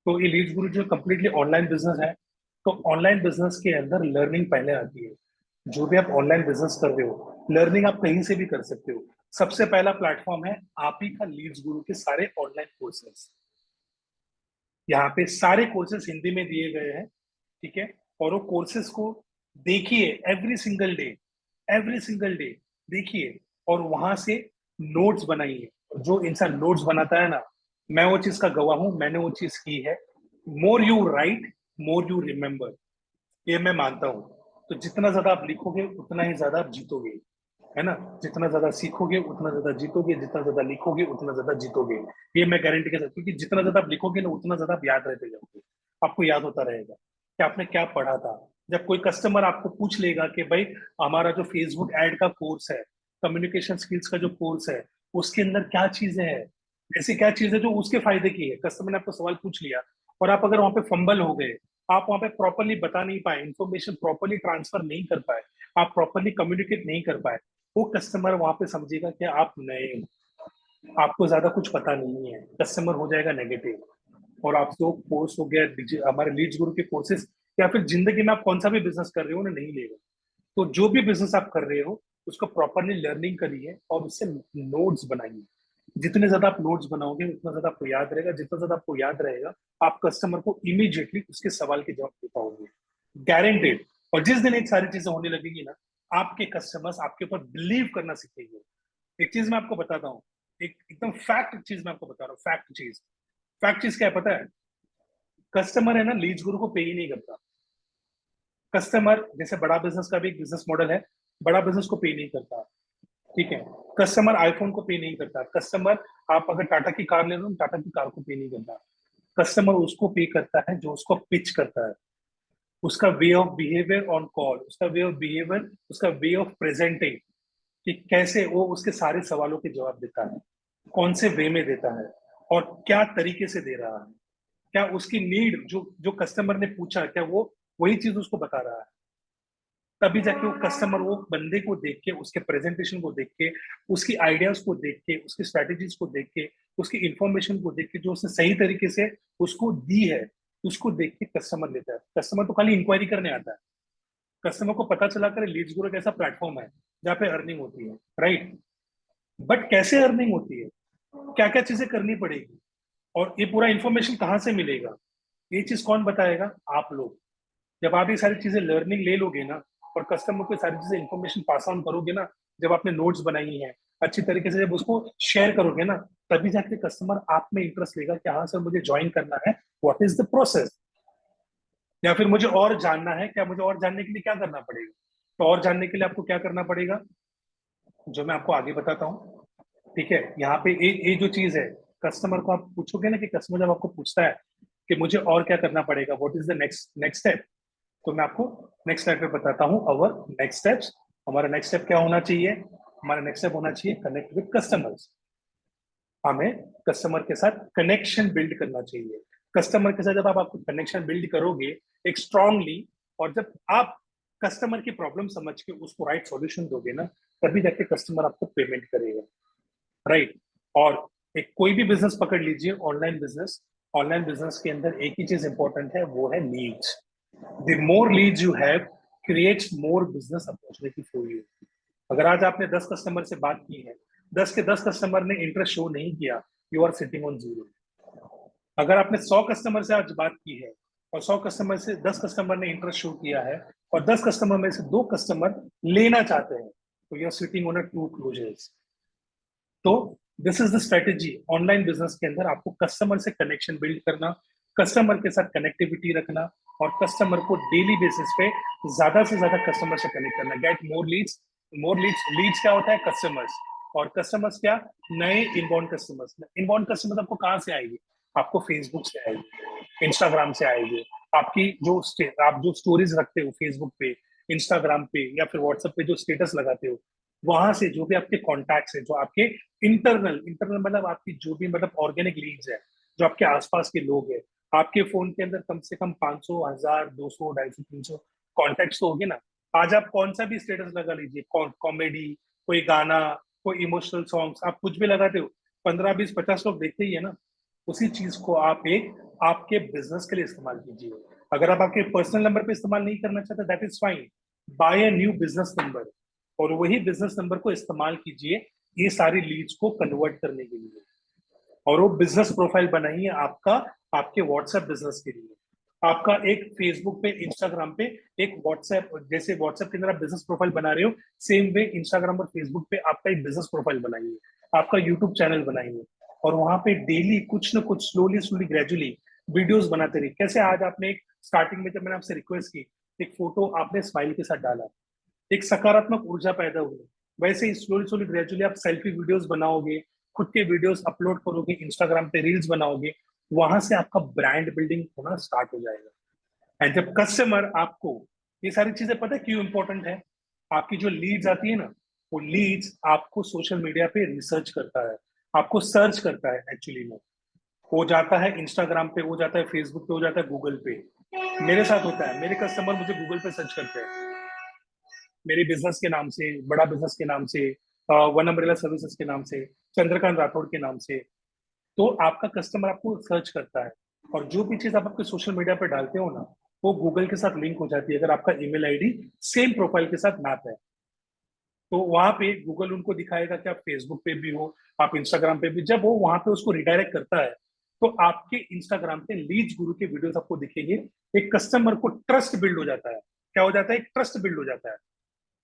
Speaker 1: तो ये लीड्स गुरु जो कंप्लीटली ऑनलाइन बिजनेस है, तो ऑनलाइन बिजनेस के अंदर लर्निंग पहले आती है। जो भी आप ऑनलाइन बिजनेस कर रहे हो, लर्निंग आप कहीं से भी कर सकते हो। सबसे पहला प्लेटफॉर्म है आप ही का लीड्स गुरु के सारे ऑनलाइन कोर्सेज। यहाँ पे सारे कोर्सेज हिंदी में दिए गए हैं, ठीक है। और वो कोर्सेज को देखिए, every single day, every single day देखिए, और वहां से नोट्स बनाइए। जो इंसान नोट्स बनाता है ना, मैं वो चीज का गवाह हूं, मैंने वो चीज की है। More you right, more you remember, ये मैं मानता हूँ। तो जितना ज्यादा आप लिखोगे, उतना ही ज्यादा आप जीतोगे, है ना। जितना ज्यादा सीखोगे उतना ज्यादा जीतोगे, जितना ज्यादा लिखोगे उतना ज्यादा जीतोगे। ये मैं गारंटी के साथ, क्योंकि जितना ज्यादा आप लिखोगे ना, उतना ज्यादा आप याद रहते जाओगे, आपको याद होता रहेगा कि आपने क्या पढ़ा था। जब कोई कस्टमर आपको पूछ लेगा कि भाई हमारा जो फेसबुक एड का कोर्स है, कम्युनिकेशन स्किल्स का जो कोर्स है, उसके अंदर क्या चीजें हैं, ऐसी क्या चीजें जो उसके फायदे की है, कस्टमर ने आपको सवाल पूछ लिया, और आप अगर वहां पे फंबल हो गए, आप वहां पे प्रॉपरली बता नहीं पाए, इंफॉर्मेशन प्रॉपरली ट्रांसफर नहीं कर पाए, आप प्रॉपरली कम्युनिकेट नहीं कर पाए, वो कस्टमर वहां पे समझेगा कि आप नए हो, आपको ज्यादा कुछ पता नहीं है, कस्टमर हो जाएगा नेगेटिव। और आप जो कोर्स हो गया हमारे लीड्स गुरु के कोर्सेज, या फिर जिंदगी में आप कौन सा भी बिजनेस कर रहे हो ना, नहीं लेगा। तो जो भी बिजनेस आप कर रहे हो, उसको प्रॉपरली लर्निंग करिए, और उससे नोट्स बनाइए। जितने ज्यादा आप नोट्स बनाओगे, उतना ज्यादा आपको याद रहेगा, जितना ज्यादा आपको याद रहेगा, आप कस्टमर को इमीडिएटली उसके सवाल के जवाब दे पाओगे, गारंटेड। और जिस दिन एक सारी चीजें होने लगेगी ना, आपके कस्टमर्स आपके ऊपर बिलीव करना सीखेंगे। एक चीज मैं आपको बताता हूँ, एक एकदम फैक्ट चीज मैं आपको बता रहा हूँ, फैक्ट चीज क्या है पता है? कस्टमर है ना, लीड्स गुरु को पे ही नहीं करता। कस्टमर, जैसे बड़ा बिजनेस का भी एक बिजनेस मॉडल है, बड़ा बिजनेस को पे नहीं करता, ठीक है। कस्टमर आईफोन को पे नहीं करता, कस्टमर, आप अगर टाटा की कार ले लो, टाटा की कार को पे नहीं करता। कस्टमर उसको पे करता है जो उसको पिच करता है, उसका way of behaviour on call, उसका वे ऑफ बिहेवियर, उसका वे ऑफ प्रेजेंटिंग, कि कैसे वो उसके सारे सवालों के जवाब देता है, कौन से वे में देता है, और क्या तरीके से दे रहा है, क्या उसकी नीड जो जो कस्टमर ने पूछा, क्या वो वही चीज उसको बता रहा है। तभी जाके वो कस्टमर वो बंदे को देख के, उसके प्रेजेंटेशन को देख के, उसकी आइडियाज को देख के, उसकी स्ट्रेटेजीज को देख के, उसकी इंफॉर्मेशन को देख के, जो उसने सही तरीके से उसको दी है, उसको देख के कस्टमर लेता है। कस्टमर तो खाली इंक्वायरी करने आता है। कस्टमर को पता चला करे लीड्स गुरु एक ऐसा प्लेटफॉर्म है जहाँ पे अर्निंग होती है, राइट। बट कैसे अर्निंग होती है, क्या क्या चीजें करनी पड़ेगी, और ये पूरा इंफॉर्मेशन कहाँ से मिलेगा, ये चीज कौन बताएगा? आप लोग। जब आप ये सारी चीजें लर्निंग ले लोगे ना, और कस्टमर को सारी चीजें इंफॉर्मेशन पास ऑन करोगे ना, जब आपने नोट्स बनाई है अच्छी तरीके से, जब उसको शेयर करोगे ना, तभी जाके कस्टमर आप में इंटरेस्ट लेगा कि हाँ सर मुझे ज्वाइन करना है, व्हाट इज द प्रोसेस, या फिर मुझे और जानना है क्या, मुझे और जानने के लिए क्या करना पड़ेगा। तो और जानने के लिए आपको क्या करना पड़ेगा, जो मैं आपको आगे बताता हूँ। ठीक है, यहाँ पे ये जो चीज है, कस्टमर को आप पूछोगे ना, कि कस्टमर जब आपको पूछता है कि मुझे और क्या करना पड़ेगा, what is the next next step, तो मैं आपको नेक्स्ट स्टेप पे बताता हूँ। अवर नेक्स्ट स्टेप्स, हमारा नेक्स्ट स्टेप क्या होना चाहिए? हमारा नेक्स्ट स्टेप होना चाहिए कनेक्ट विद कस्टमर्स। हमें कस्टमर के साथ कनेक्शन बिल्ड करना चाहिए। कस्टमर के साथ जब आप आपको कनेक्शन बिल्ड करोगे एक स्ट्रांगली, और जब आप कस्टमर की प्रॉब्लम समझ के उसको राइट सॉल्यूशन दोगे ना, तभी जाके कस्टमर आपको पेमेंट करेगा, राइट। और एक कोई भी बिजनेस पकड़ लीजिए, ऑनलाइन बिजनेस, ऑनलाइन बिजनेस के अंदर एक ही चीज इंपॉर्टेंट है, वो है leads. The more leads you have creates more business opportunity for you. अगर आज आपने 10 कस्टमर से बात की है, 10 के 10 कस्टमर ने इंटरेस्ट शो नहीं किया, you are sitting on zero. अगर आपने 100 कस्टमर से आज बात की है, और 100 कस्टमर से 10 कस्टमर ने इंटरेस्ट शो किया है, और 10 कस्टमर में से 2 कस्टमर लेना चाहते हैं, तो you are sitting on a two closures. तो this is the strategy online business के अंदर, आपको कस्टमर से कनेक्शन बिल्ड करना, कस्टमर के साथ कनेक्टिविटी रखना, और कस्टमर को डेली बेसिस पे ज्यादा से ज्यादा कस्टमर से कनेक्ट करना, get more leads. More leads, leads क्या होता है? कस्टमर्स। और कस्टमर्स क्या? नए इनबाउंड कस्टमर्स। इनबाउंड कस्टमर्स आपको कहाँ से आएगी? आपको फेसबुक से आएगी, इंस्टाग्राम से आएगी। आपकी जो आप जो स्टोरीज रखते हो फेसबुक पे, इंस्टाग्राम पे, या फिर व्हाट्सएप पे जो स्टेटस लगाते हो, वहां से जो भी आपके कॉन्टैक्ट्स है, जो आपके इंटरनल इंटरनल मतलब आपकी जो भी मतलब ऑर्गेनिक लीड्स है, जो आपके आसपास के लोग हैं, आपके फोन के अंदर कम से कम 500, 1000, 200, 250, 300 कॉन्टेक्ट्स तो होंगे ना। आज आप कौन सा भी स्टेटस लगा लीजिए, कॉमेडी, कोई गाना, कोई इमोशनल सॉन्ग्स, आप कुछ भी लगाते हो, 15, 20, 50 लोग देखते ही है ना। उसी चीज को आप एक आपके बिजनेस के लिए इस्तेमाल कीजिए। अगर आप आपके पर्सनल नंबर पे इस्तेमाल नहीं करना चाहते, that is fine, buy a new business number, और वही बिजनेस नंबर को इस्तेमाल कीजिए ये सारी लीड्स को कन्वर्ट करने के लिए। और वो बिजनेस प्रोफाइल बनाइए आपका, आपके व्हाट्सएप बिजनेस के लिए। आपका एक फेसबुक पे, इंस्टाग्राम पे एक व्हाट्सएप, जैसे व्हाट्सएप के अंदर आप बिजनेस प्रोफाइल बना रहे हो, सेम वे इंस्टाग्राम और फेसबुक पे आपका एक बिजनेस प्रोफाइल बनाइए, आपका यूट्यूब चैनल बनाइए, और वहां पे डेली कुछ ना कुछ, स्लोली स्लोली ग्रेजुअली वीडियोस बनाते रहिए। कैसे आज आपने एक स्टार्टिंग में जब मैंने आपसे रिक्वेस्ट की, एक फोटो आपने स्माइल के साथ डाला, एक सकारात्मक ऊर्जा पैदा हुई, वैसे ही स्लोली स्लोली ग्रेजुअली आप सेल्फी वीडियोस बनाओगे, खुद के वीडियोस अपलोड करोगे, इंस्टाग्राम पे रील्स बनाओगे, वहां से आपका ब्रांड बिल्डिंग होना स्टार्ट हो जाएगा। एंड जब कस्टमर आपको, ये सारी चीजें पता है क्यों इंपॉर्टेंट है? आपकी जो लीड्स आती है ना, वो लीड्स आपको सोशल मीडिया पे रिसर्च करता है, आपको सर्च करता है एक्चुअली में। वो जाता है इंस्टाग्राम पे, वो जाता है फेसबुक पे, वो जाता है गूगल पे। मेरे साथ होता है, मेरे कस्टमर मुझे गूगल पे सर्च करते हैं, मेरे बिजनेस के नाम से, बड़ा बिजनेस के नाम से, वन अम्ब्रेला सर्विसेज के नाम से, चंद्रकांत राठौड़ के नाम से। तो आपका कस्टमर आपको सर्च करता है, और जो भी चीज आप आपके सोशल मीडिया पे डालते हो ना, वो गूगल के साथ लिंक हो जाती है, अगर आपका ईमेल आईडी सेम प्रोफाइल के साथ मैप है। तो वहां पे गूगल उनको दिखाएगा कि आप फेसबुक पे भी हो, आप इंस्टाग्राम पे भी। जब वो वहां पे उसको रिडायरेक्ट करता है, तो आपके इंस्टाग्राम पे लीड्स गुरु के वीडियोस आपको दिखेंगे। एक कस्टमर को ट्रस्ट बिल्ड हो जाता है। क्या हो जाता है? एक ट्रस्ट बिल्ड हो जाता है,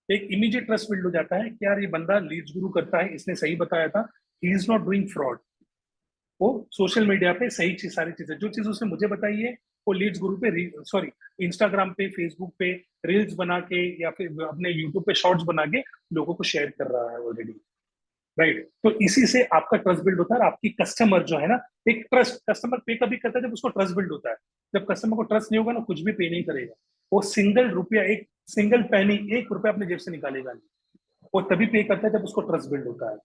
Speaker 1: एक इमीडिएट ट्रस्ट बिल्ड हो जाता है कि यार ये बंदा लीड्स गुरु करता है, इसने सही बताया था, he is not doing fraud. वो सोशल मीडिया पे सही चीज, सारी चीजें जो चीज उसने मुझे बताई है, वो लीड्स गुरु पे, सॉरी, इंस्टाग्राम पे, फेसबुक पे रील्स बना के, या फिर अपने यूट्यूब पे शॉर्ट्स बना के लोगों को शेयर कर रहा है ऑलरेडी, राइट। तो इसी से आपका ट्रस्ट बिल्ड होता है, और आपकी कस्टमर जो है ना, एक ट्रस्ट, कस्टमर पे कभी करता है जब उसको ट्रस्ट बिल्ड होता है। जब कस्टमर को ट्रस्ट नहीं होगा ना, कुछ भी पे नहीं करेगा। वो सिंगल रुपया, एक सिंगल पैनी, 1 रुपया अपने जेब से निकालेगा नहीं। वो तभी पे करता है जब उसको ट्रस्ट बिल्ड होता है।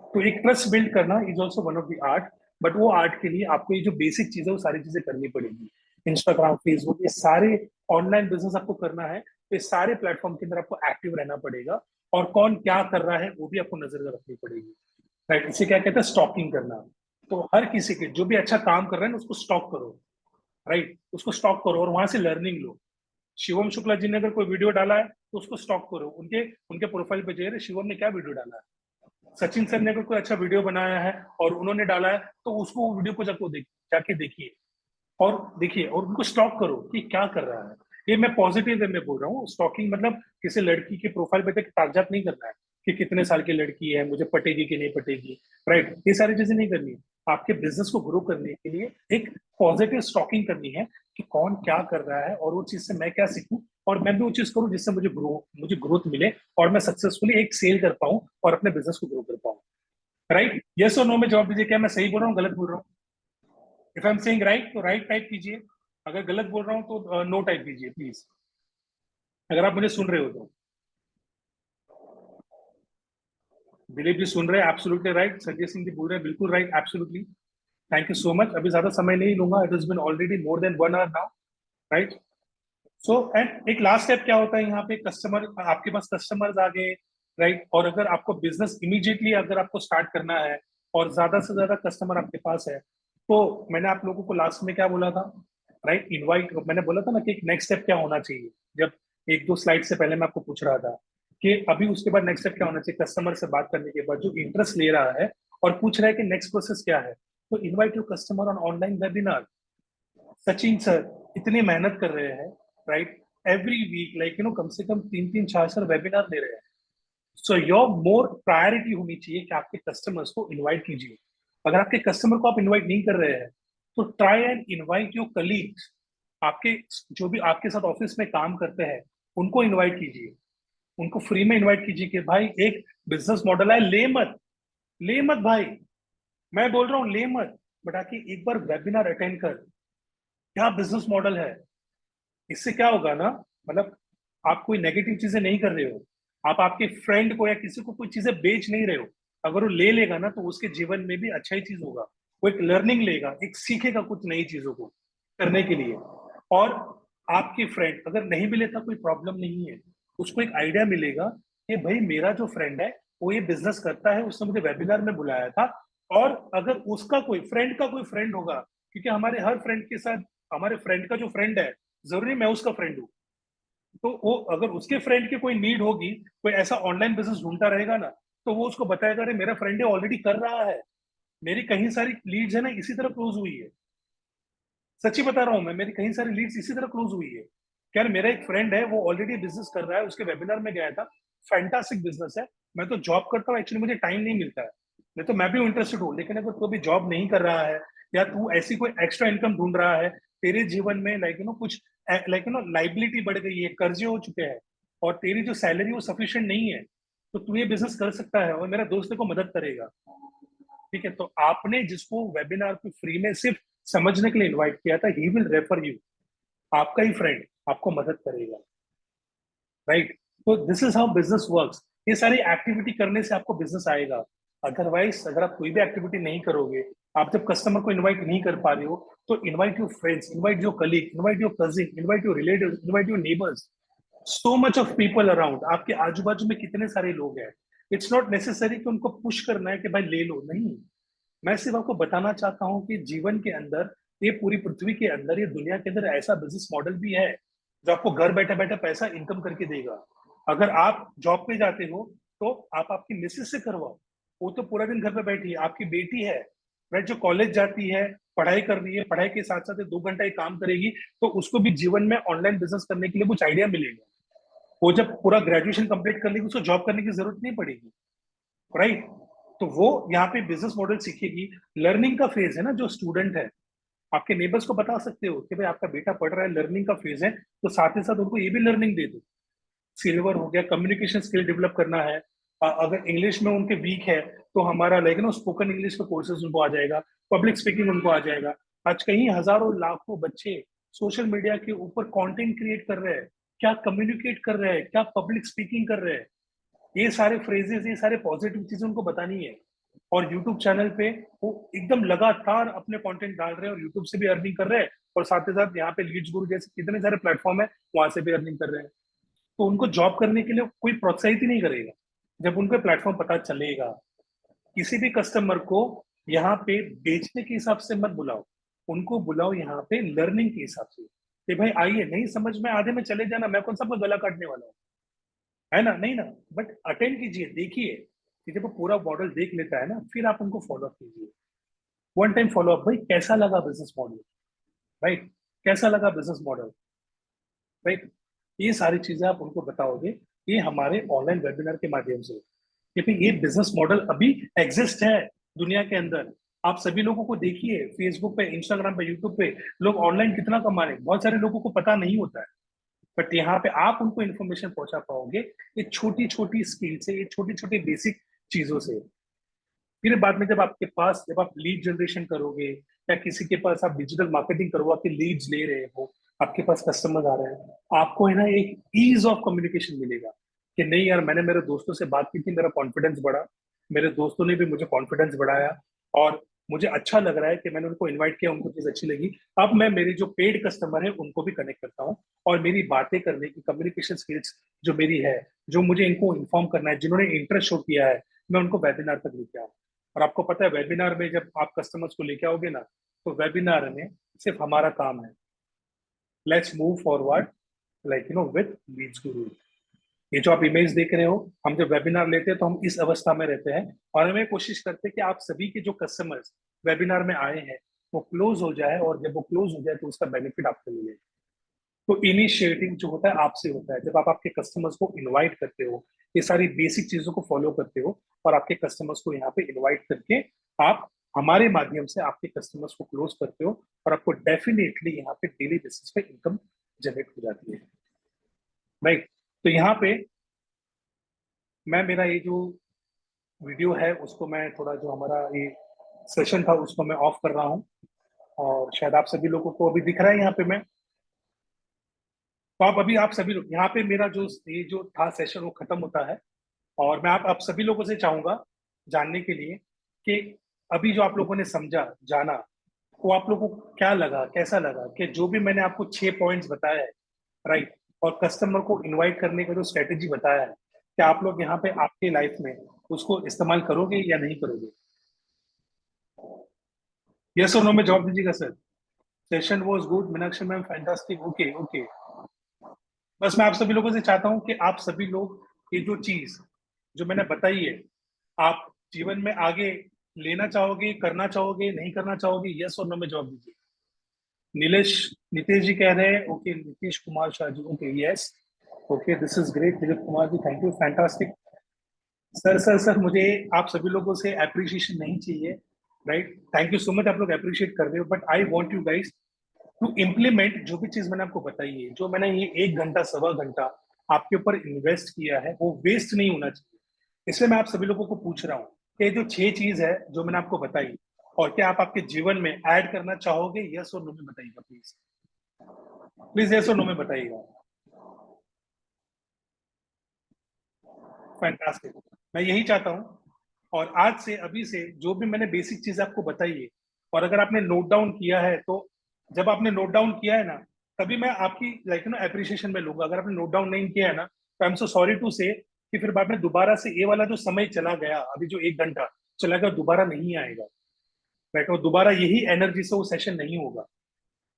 Speaker 1: तो एक ट्रस्ट बिल्ड करना is also one of the art. But वो आर्ट के लिए आपको ये जो बेसिक चीज है वो सारी चीजें करनी पड़ेगी। इंस्टाग्राम, फेसबुक, ये सारे ऑनलाइन बिजनेस आपको करना है तो ये सारे प्लेटफॉर्म के अंदर आपको एक्टिव रहना पड़ेगा, और कौन क्या कर रहा है वो भी आपको नजर रखनी पड़ेगी। राइट, इसे क्या कहते हैं, स्टॉकिंग करना। तो हर किसी के जो भी अच्छा काम कर रहे हैं ना, उसको स्टॉक करो। राइट, उसको स्टॉक करो और वहां से लर्निंग लो। शिवम शुक्ला जी ने अगर कोई वीडियो डाला है तो उसको स्टॉक करो, उनके उनके प्रोफाइल पे जाइए, शिवम ने क्या वीडियो डाला है। सचिन सर ने अगर कोई अच्छा वीडियो बनाया है और उन्होंने डाला है तो उसको वो वीडियो को जाके देखिए, और देखिए और उनको स्टॉक करो कि क्या कर रहा है। ये मैं पॉजिटिव वे में बोल रहा हूँ। स्टॉकिंग मतलब किसी लड़की के प्रोफाइल पे तक कागजात नहीं करना है कि कितने साल की लड़की है, मुझे पटेगी कि नहीं पटेगी। राइट, ये सारी चीजें नहीं करनी है। आपके बिजनेस को ग्रो करने के लिए एक पॉजिटिव स्टॉकिंग करनी है कि कौन क्या कर रहा है और वो चीज से मैं क्या सीखूं, और मैं भी वो चीज करूं जिससे मुझे ग्रोथ मिले और मैं सक्सेसफुली एक सेल कर पाऊं और अपने बिजनेस को ग्रो कर पाऊं। राइट, यस और नो में जवाब दीजिए, क्या मैं सही बोल रहा हूँ गलत बोल रहा हूँ। If I am saying right तो राइट टाइप कीजिए, अगर गलत बोल रहा हूँ तो नो टाइप कीजिए प्लीज, अगर आप मुझे सुन रहे हो तो। दिलीप जी सुन रहे हैं, एब्सोल्युटली राइट। संजय सिंह जी बोल रहे हैं, बिल्कुल right, absolutely. Thank you so much, अभी ज्यादा समय नहीं लूंगा, it is been already more than 1 hour now. Right, so and एक लास्ट स्टेप क्या होता है यहाँ पे, कस्टमर, आपके पास कस्टमर्स आ गए। राइट, और अगर आपको बिजनेस इमीडिएटली अगर आपको स्टार्ट करना है और ज्यादा से ज्यादा कस्टमर आपके पास है, तो मैंने आप लोगों को लास्ट में क्या बोला था। राइट, इनवाइट, मैंने बोला था ना कि एक नेक्स्ट स्टेप क्या होना चाहिए। जब एक दो स्लाइड से पहले मैं आपको पूछ रहा था कि अभी उसके बाद नेक्स्ट स्टेप क्या होना चाहिए, कस्टमर से बात करने के बाद जो इंटरेस्ट ले रहा है और पूछ रहा है कि नेक्स्ट प्रोसेस क्या है, तो invite your customer on online webinar. Sachin sir इतनी मेहनत कर रहे हैं। राइट, एवरी वीक लाइक कम से कम 3-3 4 सर वेबिनार दे रहे हैं। सो योर मोर प्रायोरिटी होनी चाहिए कि आपके कस्टमर्स को इनवाइट कीजिए। अगर आपके कस्टमर को आप इनवाइट नहीं कर रहे हैं तो try and invite your colleagues. आपके जो भी आपके साथ ऑफिस में काम करते हैं उनको इनवाइट कीजिए, उनको फ्री में इनवाइट कीजिए कि भाई एक बिजनेस मॉडल है, ले मत भाई, मैं बोल रहा हूँ ले मत, बट आके एक बार वेबिनार अटेंड कर, क्या बिजनेस मॉडल है। इससे क्या होगा ना, मतलब आप कोई नेगेटिव चीजें नहीं कर रहे हो, आप आपके फ्रेंड को या किसी को कोई चीजें बेच नहीं रहे हो। अगर वो ले लेगा ना तो उसके जीवन में भी अच्छा ही चीज होगा, वो एक लर्निंग लेगा, एक सीखेगा कुछ नई चीजों को करने के लिए। और आपके फ्रेंड अगर नहीं भी लेता कोई प्रॉब्लम नहीं है, उसको एक आइडिया मिलेगा कि भाई मेरा जो फ्रेंड है वो ये बिजनेस करता है, उसने मुझे वेबिनार में बुलाया था। और अगर उसका कोई फ्रेंड का कोई फ्रेंड होगा, क्योंकि हमारे हर फ्रेंड के साथ हमारे फ्रेंड का जो फ्रेंड है, जरूरी मैं उसका फ्रेंड हूँ, तो वो अगर उसके फ्रेंड की कोई नीड होगी, कोई ऐसा ऑनलाइन बिजनेस ढूंढता रहेगा ना, तो वो उसको बताएगा अरे मेरा फ्रेंड है ऑलरेडी कर रहा है, मेरी कहीं सारी लीड्स है ना इसी तरह क्लोज हुई है। सच्ची बता रहा हूँ मैं, मेरी कहीं सारी लीड्स इसी तरह क्लोज हुई है। यार मेरा एक फ्रेंड है वो ऑलरेडी बिजनेस कर रहा है, उसके वेबिनार में गया था, फैंटास्टिक बिजनेस है। मैं तो जॉब करता हूँ, एक्चुअली मुझे टाइम नहीं मिलता है, नहीं तो मैं भी इंटरेस्टेड हूँ, लेकिन अगर तू अभी जॉब नहीं कर रहा है या तू ऐसी कोई एक्स्ट्रा इनकम ढूंढ रहा है, तेरे जीवन में कुछ लाइबिलिटी बढ़ गई है, कर्जे हो चुके हैं और तेरी जो सैलरी वो सफिशिएंट नहीं है, तो तू ये बिजनेस कर सकता है और मेरा दोस्त तेरे को मदद करेगा। ठीक है, तो आपने जिसको वेबिनार पे फ्री में सिर्फ समझने के लिए इनवाइट किया था, ही विल रेफर यू, आपका ही फ्रेंड आपको मदद करेगा। राइट, तो this is how business works. ये सारी एक्टिविटी करने से आपको बिजनेस आएगा। अदरवाइज अगर आप कोई भी एक्टिविटी नहीं करोगे, आप जब कस्टमर को इनवाइट नहीं कर पा रहे हो, तो invite your friends, invite your colleague, invite your cousin, invite your relatives, invite your neighbours. So much of people around, आपके आजू बाजू में कितने सारे लोग हैं। इट्स नॉट नेसेसरी कि उनको पुश करना है कि भाई ले लो, नहीं। मैं सिर्फ आपको बताना चाहता हूँ कि जीवन के अंदर, ये पूरी पृथ्वी के अंदर, ये दुनिया के अंदर ऐसा बिजनेस मॉडल भी है जो आपको घर बैठे बैठे पैसा इनकम करके देगा। अगर आप जॉब पे जाते हो तो आप आपकी मिसेज से करवाओ, वो तो पूरा दिन घर पे बैठी है, आपकी बेटी है, राइट, जो कॉलेज जाती है, पढ़ाई कर रही है, पढ़ाई के साथ साथ 2 घंटा काम करेगी, तो उसको भी जीवन में ऑनलाइन बिजनेस करने के लिए कुछ आइडिया मिलेगा। वो जब पूरा ग्रेजुएशन कंप्लीट कर लेगी उसको जॉब करने की जरूरत नहीं पड़ेगी। राइट, तो वो यहाँ पे बिजनेस मॉडल सीखेगी। लर्निंग का फेज है ना, जो स्टूडेंट है, आपके नेबर्स को बता सकते हो कि भाई आपका बेटा पढ़ रहा है, लर्निंग का फेज है, तो साथ ही साथ उनको ये भी लर्निंग दे दो। सिल्वर हो गया, कम्युनिकेशन स्किल डेवलप करना है, अगर इंग्लिश में उनके वीक है तो हमारा स्पोकन इंग्लिश का कोर्सेज उनको आ जाएगा, पब्लिक स्पीकिंग उनको आ जाएगा। आज कहीं हजारों लाखों बच्चे सोशल मीडिया के ऊपर कंटेंट क्रिएट कर रहे हैं, क्या कम्युनिकेट कर रहे हैं, क्या पब्लिक स्पीकिंग कर रहे हैं, ये सारे फ्रेजेस, ये सारे पॉजिटिव चीजें उनको बतानी है। और यूट्यूब चैनल पे वो एकदम लगातार अपने कंटेंट डाल रहे हैं और यूट्यूब से भी अर्निंग कर रहे हैं, और साथ ही साथ यहाँ पे लीड्स गुरु जैसे कितने सारे प्लेटफॉर्म है वहां से भी अर्निंग कर रहे हैं। तो उनको जॉब करने के लिए कोई प्रोत्साहित ही नहीं करेगा। जब उनको प्लेटफॉर्म पता चलेगा, किसी भी कस्टमर को यहाँ पे बेचने के हिसाब से मत बुलाओ, उनको बुलाओ यहाँ पे लर्निंग के हिसाब से कि भाई आइए, नहीं समझ में आधे में चले जाना, मैं कौन सा आपका गला काटने वाला हूँ, है ना, नहीं ना। बट अटेंड कीजिए, देखिए कि जब वो पूरा मॉडल देख लेता है ना, फिर आप उनको फॉलो अप कीजिए। वन टाइम फॉलो अप, भाई कैसा लगा बिजनेस मॉडल, राइट, कैसा लगा बिजनेस मॉडल, राइट। ये सारी चीजें आप उनको बताओगे, ये हमारे ऑनलाइन वेबिनार के माध्यम से, क्योंकि ये बिजनेस मॉडल अभी एग्जिस्ट है दुनिया के अंदर। आप सभी लोगों को देखिए, फेसबुक पे, इंस्टाग्राम पे, यूट्यूब पे लोग ऑनलाइन कितना कमा रहे हैं, बहुत सारे लोगों को पता नहीं होता है। बट यहाँ पे आप उनको इन्फॉर्मेशन पहुंचा पाओगे ये छोटी छोटी स्किल से, ये छोटी छोटी बेसिक चीजों से। फिर बाद में जब आपके पास, जब आप लीड जनरेशन करोगे या किसी के पास आप डिजिटल मार्केटिंग करो, आपके लीड्स ले रहे हो, आपके पास कस्टमर आ रहे हैं, आपको है ना एक ईज ऑफ कम्युनिकेशन मिलेगा कि नहीं यार, मैंने मेरे दोस्तों से बात की थी, मेरा कॉन्फिडेंस बढ़ा, मेरे दोस्तों ने भी मुझे कॉन्फिडेंस बढ़ाया, और मुझे अच्छा लग रहा है कि मैंने उनको इनवाइट किया, उनको चीज अच्छी लगी। अब मैं मेरे जो पेड कस्टमर है उनको भी कनेक्ट करता हूँ, और मेरी बातें करने की कम्युनिकेशन स्किल्स जो मेरी है, जो मुझे इनको इन्फॉर्म करना है, जिन्होंने इंटरेस्ट शो किया है, मैं उनको वेबिनार तक लेके आऊँ। और आपको पता है वेबिनार में जब आप कस्टमर्स को लेके आओगे ना, तो वेबिनार में सिर्फ हमारा काम है, let's move forward like with leads guru. ये जो आप इमेज देख रहे हो, हम जब वेबिनार लेते हैं तो हम इस अवस्था में रहते हैं, और हमें कोशिश करते हैं कि आप सभी के जो कस्टमर्स वेबिनार में आए हैं वो क्लोज हो जाए, और जब वो क्लोज हो जाए तो उसका बेनिफिट आपको मिले। तो इनिशिएटिव जो होता है आपसे होता है, जब आप आपके कस्टमर्स को इनवाइट करते हो, ये सारी बेसिक चीजों को फॉलो करते हो, और आपके कस्टमर्स को यहाँ पे इनवाइट करके आप हमारे माध्यम से आपके कस्टमर्स को क्लोज करते हो, और आपको डेफिनेटली यहाँ पे डेली बेसिस पे इनकम जनरेट हो जाती है, राइट। तो यहाँ पे मैं, मेरा ये जो वीडियो है उसको मैं थोड़ा, जो हमारा ये सेशन था उसको मैं ऑफ कर रहा हूँ, और शायद आप सभी लोगों को अभी दिख रहा है यहाँ पे मैं, तो आप सभी लोग यहाँ पे, मेरा जो ये जो था सेशन वो खत्म होता है। और मैं आप सभी लोगों से चाहूंगा जानने के लिए कि अभी जो आप लोगों ने समझा, जाना, वो आप लोगों को क्या लगा, कैसा लगा, कि जो भी मैंने आपको 6 पॉइंट्स बताया है, राइट, और कस्टमर को इनवाइट करने का जो स्ट्रेटेजी बताया है, क्या आप लोग यहाँ पे आपके लाइफ में उसको इस्तेमाल करोगे या नहीं करोगे? यस और नो में जवाब दीजिएगा sir. Session was good, Meenakshi ma'am fantastic, okay okay. बस मैं आप सभी लोगों से चाहता हूँ कि आप सभी लोग ये जो चीज जो मैंने बताई है, आप जीवन में आगे लेना चाहोगे, करना चाहोगे, नहीं करना चाहोगे, यस और नो में जवाब दीजिए। नीलेश, नीतीश जी कह रहे हैं okay, Nitish Kumar Shah ji okay, yes, okay, this is great, Dilip Kumar ji thank you, fantastic. Sir मुझे आप सभी लोगों से अप्रिशिएशन नहीं चाहिए, right, thank you so much, आप लोग अप्रिशिएट कर रहे हो, but I want you guys to implement जो भी चीज मैंने आपको बताई है, जो मैंने ये 1 घंटा, सवा घंटा आपके ऊपर इन्वेस्ट किया है, वो वेस्ट नहीं होना चाहिए। इसलिए मैं आप सभी लोगों को पूछ रहा हूँ कि जो 6 चीज है जो मैंने आपको बताई, और क्या आप आपके जीवन में ऐड करना चाहोगे, यस और नो में बताइएगा प्लीज, प्लीज यस और नो में बताइएगा। फैंटास्टिक, मैं यही चाहता हूँ। और आज से, अभी से जो भी मैंने बेसिक चीज आपको बताई है, और अगर आपने नोट डाउन किया है, तो जब आपने नोट डाउन किया है ना, तभी मैं आपकी लाइक ना अप्रिशिएशन में लूंगा। अगर आपने नोट डाउन नहीं किया है ना, तो I am so sorry to say कि फिर बाद में दोबारा से ये वाला जो समय चला गया, अभी जो 1 घंटा चला गया, दोबारा नहीं आएगा, राइट, और दोबारा यही एनर्जी से वो सेशन नहीं होगा।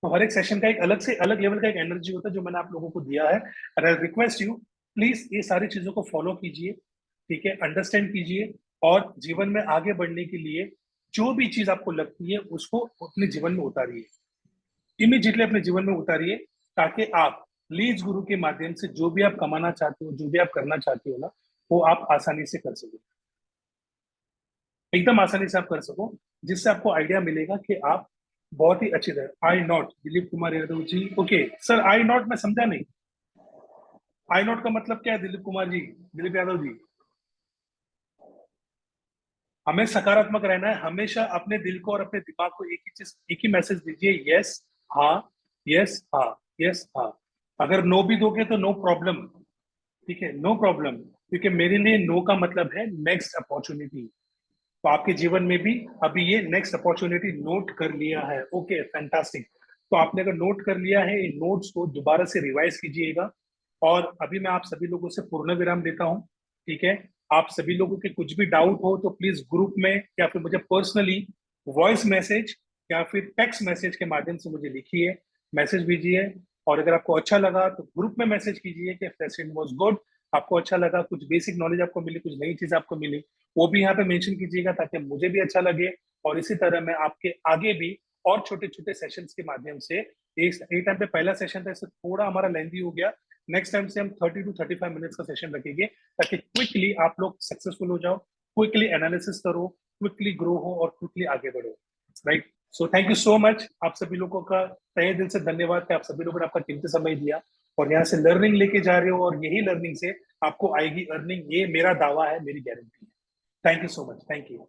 Speaker 1: तो हर एक सेशन का एक अलग से अलग लेवल का एक एनर्जी होता है जो मैंने आप लोगों को दिया है। और आई रिक्वेस्ट यू, प्लीज ये सारी चीजों को फॉलो कीजिए, ठीक है, अंडरस्टैंड कीजिए, और जीवन में आगे बढ़ने के लिए जो भी चीज आपको लगती है उसको अपने जीवन में उतारिए, इमीडिएटली अपने जीवन में उतारिए, ताकि आप लीड्स गुरु के माध्यम से जो भी आप कमाना चाहते हो, जो भी आप करना चाहते हो ना, वो आप आसानी से कर सको, एकदम आसानी से आप कर सको, जिससे आपको आइडिया मिलेगा कि आप बहुत ही अच्छी तरह। I not, Dilip Kumar Yadav ji, okay sir, I not मैं समझा नहीं, आई नॉट का मतलब क्या है दिलीप कुमार जी, दिलीप यादव जी? हमें सकारात्मक रहना है, हमेशा अपने दिल को और अपने दिमाग को एक ही चीज, एक ही मैसेज दीजिए, यस, हाँ, यस, हाँ, यस, हाँ। अगर नो भी दोगे तो नो प्रॉब्लम, ठीक है, नो प्रॉब्लम, क्योंकि मेरे लिए नो का मतलब है नेक्स्ट अपॉर्चुनिटी, तो आपके जीवन में भी अभी ये नेक्स्ट अपॉर्चुनिटी नोट कर लिया है। Okay, fantastic. तो आपने अगर नोट कर लिया है, इन नोट्स को दोबारा से रिवाइज कीजिएगा। और अभी मैं आप सभी लोगों से पूर्ण विराम देता हूँ। ठीक है, आप सभी लोगों के कुछ भी डाउट हो तो प्लीज ग्रुप में या फिर मुझे पर्सनली वॉइस मैसेज या फिर टेक्स्ट मैसेज के माध्यम से मुझे लिखिए, मैसेज भेजिए। और अगर आपको अच्छा लगा तो ग्रुप में मैसेज कीजिए कि सेशन वाज गुड, आपको अच्छा लगा, कुछ बेसिक नॉलेज आपको मिली, कुछ नई चीज आपको मिली, वो भी यहाँ पे मेंशन कीजिएगा ताकि मुझे भी अच्छा लगे। और इसी तरह मैं आपके आगे भी और छोटे छोटे सेशंस के माध्यम से, एक टाइम पे पहला सेशन था, इससे थोड़ा हमारा लेंथी हो गया, नेक्स्ट टाइम से हम 30 to 35 मिनट्स का सेशन रखेंगे ताकि क्विकली आप लोग सक्सेसफुल हो जाओ, क्विकली एनालिसिस करो, क्विकली ग्रो हो और क्विकली आगे बढ़ो। Right. So thank you so much, आप सभी लोगों का तहे दिल से धन्यवाद कि आप सभी लोगों ने आपका कीमती समय दिया और यहाँ से लर्निंग लेके जा रहे हो, और यही लर्निंग से आपको आएगी अर्निंग, ये मेरा दावा है, मेरी गारंटी है। Thank you so much, thank you.